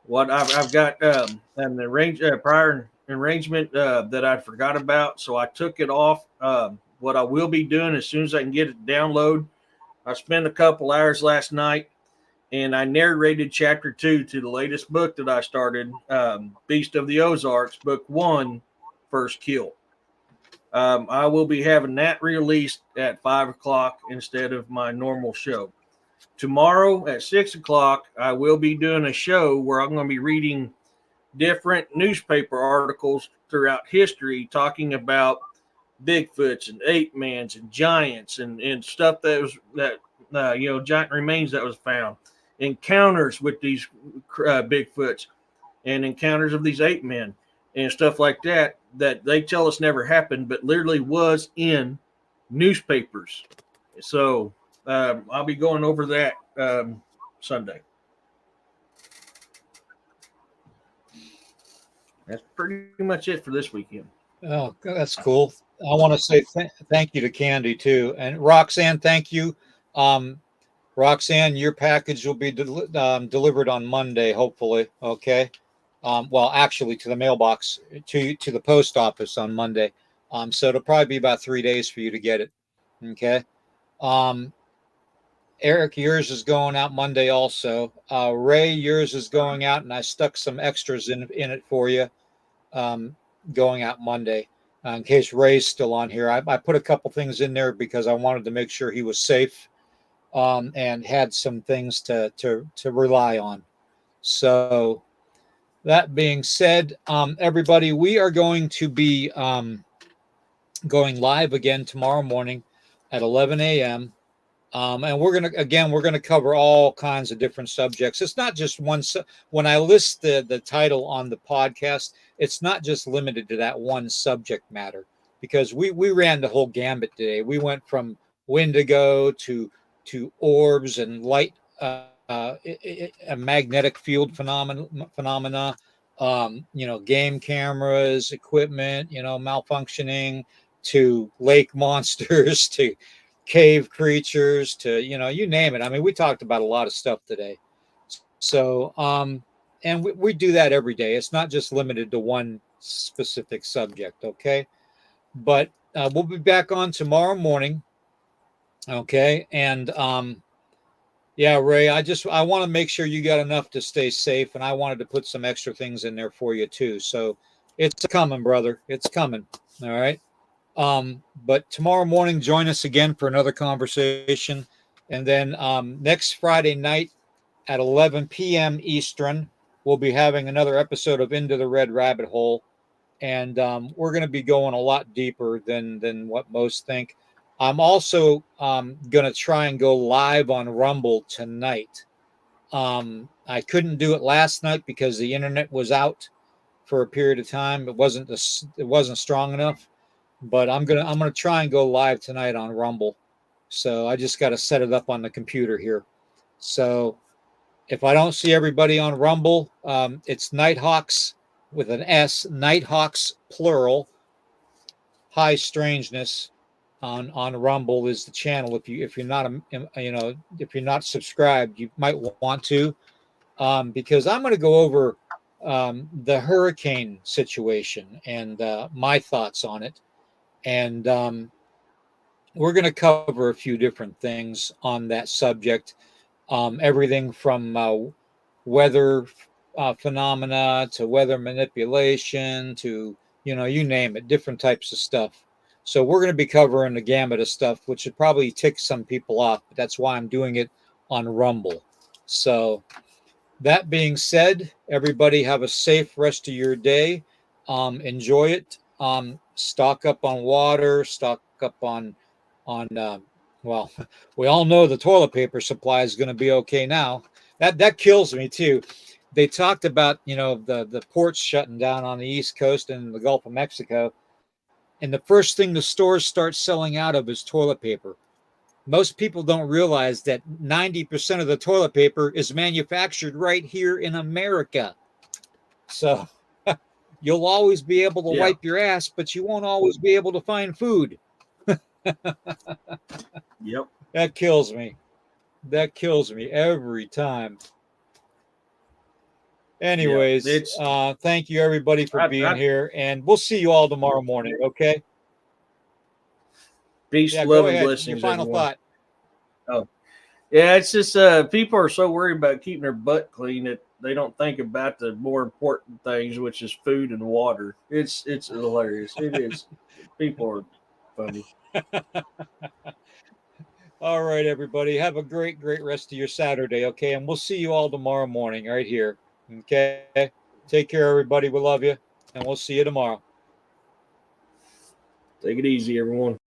[SPEAKER 2] What I've got an prior arrangement that I forgot about, so I took it off. What I will be doing as soon as I can get it download, I spent a couple hours last night and I narrated chapter 2 to the latest book that I started, Beast of the Ozarks, book 1, First Kill. I will be having that released at 5:00 instead of my normal show. Tomorrow at 6:00, I will be doing a show where I'm going to be reading different newspaper articles throughout history talking about Bigfoots and ape mans and giants and stuff giant remains that was found, encounters with these Bigfoots and encounters of these ape men and stuff like that they tell us never happened, but literally was in newspapers. So I'll be going over that Sunday. That's pretty much it for this weekend.
[SPEAKER 1] Oh, that's cool. I want to say thank you to Candy too, and Roxanne. Thank you, Roxanne. Your package will be delivered on Monday, hopefully. Okay. Well, actually, to the mailbox, to the post office on Monday. So it'll probably be about 3 days for you to get it. Okay. Eric, yours is going out Monday also. Ray, yours is going out, and I stuck some extras in it for you. Going out Monday. In case Ray's still on here, I put a couple things in there because I wanted to make sure he was safe. and had some things to rely on. So that being said, everybody, we are going to be going live again tomorrow morning at 11 a.m. And we're gonna cover all kinds of different subjects. It's not just one. When I list the title on the podcast, it's not just limited to that one subject matter, because we ran the whole gambit today. We went from Wendigo to orbs and light, a magnetic field phenomena. Game cameras, equipment, malfunctioning, to lake monsters, to cave creatures, to you name it. I mean, we talked about a lot of stuff today. So and we do that every day. It's not just limited to one specific subject. Okay, but we'll be back on tomorrow morning. Okay, and yeah, Ray, I want to make sure you got enough to stay safe, and I wanted to put some extra things in there for you too. So it's coming, brother. It's coming. All right. But tomorrow morning, join us again for another conversation. And then next Friday night at 11 p.m. Eastern, we'll be having another episode of Into the Red Rabbit Hole. And we're going to be going a lot deeper than what most think. I'm also going to try and go live on Rumble tonight. I couldn't do it last night because the internet was out for a period of time. It wasn't strong enough, but I'm gonna try and go live tonight on Rumble. So I just got to set it up on the computer here. So if I don't see everybody on Rumble, it's Nighthawks with an S, Nighthawks plural. High Strangeness on Rumble is the channel. If you're not if you're not subscribed, you might want to, because I'm going to go over the hurricane situation and my thoughts on it. And we're going to cover a few different things on that subject. Everything from weather phenomena to weather manipulation to, you name it, different types of stuff. So we're going to be covering the gamut of stuff, which would probably tick some people off, but that's why I'm doing it on Rumble. So that being said, everybody have a safe rest of your day. Enjoy it. Stock up on water. Stock up on. Well, we all know the toilet paper supply is going to be okay now. That kills me too. They talked about the ports shutting down on the East Coast and the Gulf of Mexico, and the first thing the stores start selling out of is toilet paper. Most people don't realize that 90% of the toilet paper is manufactured right here in America. So you'll always be able to
[SPEAKER 2] Yeah.
[SPEAKER 1] wipe your ass, but you won't always be able to find food.
[SPEAKER 2] Yep.
[SPEAKER 1] That kills me. That kills me every time.
[SPEAKER 2] Yeah.
[SPEAKER 1] Anyways,
[SPEAKER 2] It's
[SPEAKER 1] thank you everybody for being
[SPEAKER 2] I
[SPEAKER 1] here, and we'll see you all tomorrow morning. Okay?
[SPEAKER 2] peace,
[SPEAKER 1] Yeah, go
[SPEAKER 2] love, and
[SPEAKER 1] ahead. Your
[SPEAKER 2] blessings,
[SPEAKER 1] final
[SPEAKER 2] everyone.
[SPEAKER 1] thought.
[SPEAKER 2] Oh, yeah. It's just people are so worried about keeping their butt clean that they don't think about the more important things, which is food and water. It's hilarious. It is. People are funny.
[SPEAKER 1] All right, everybody. Have a great rest of your Saturday. Okay, and we'll see you all tomorrow morning right here. Okay. Take care, everybody. We love you, and we'll see you tomorrow.
[SPEAKER 2] Take it easy, everyone.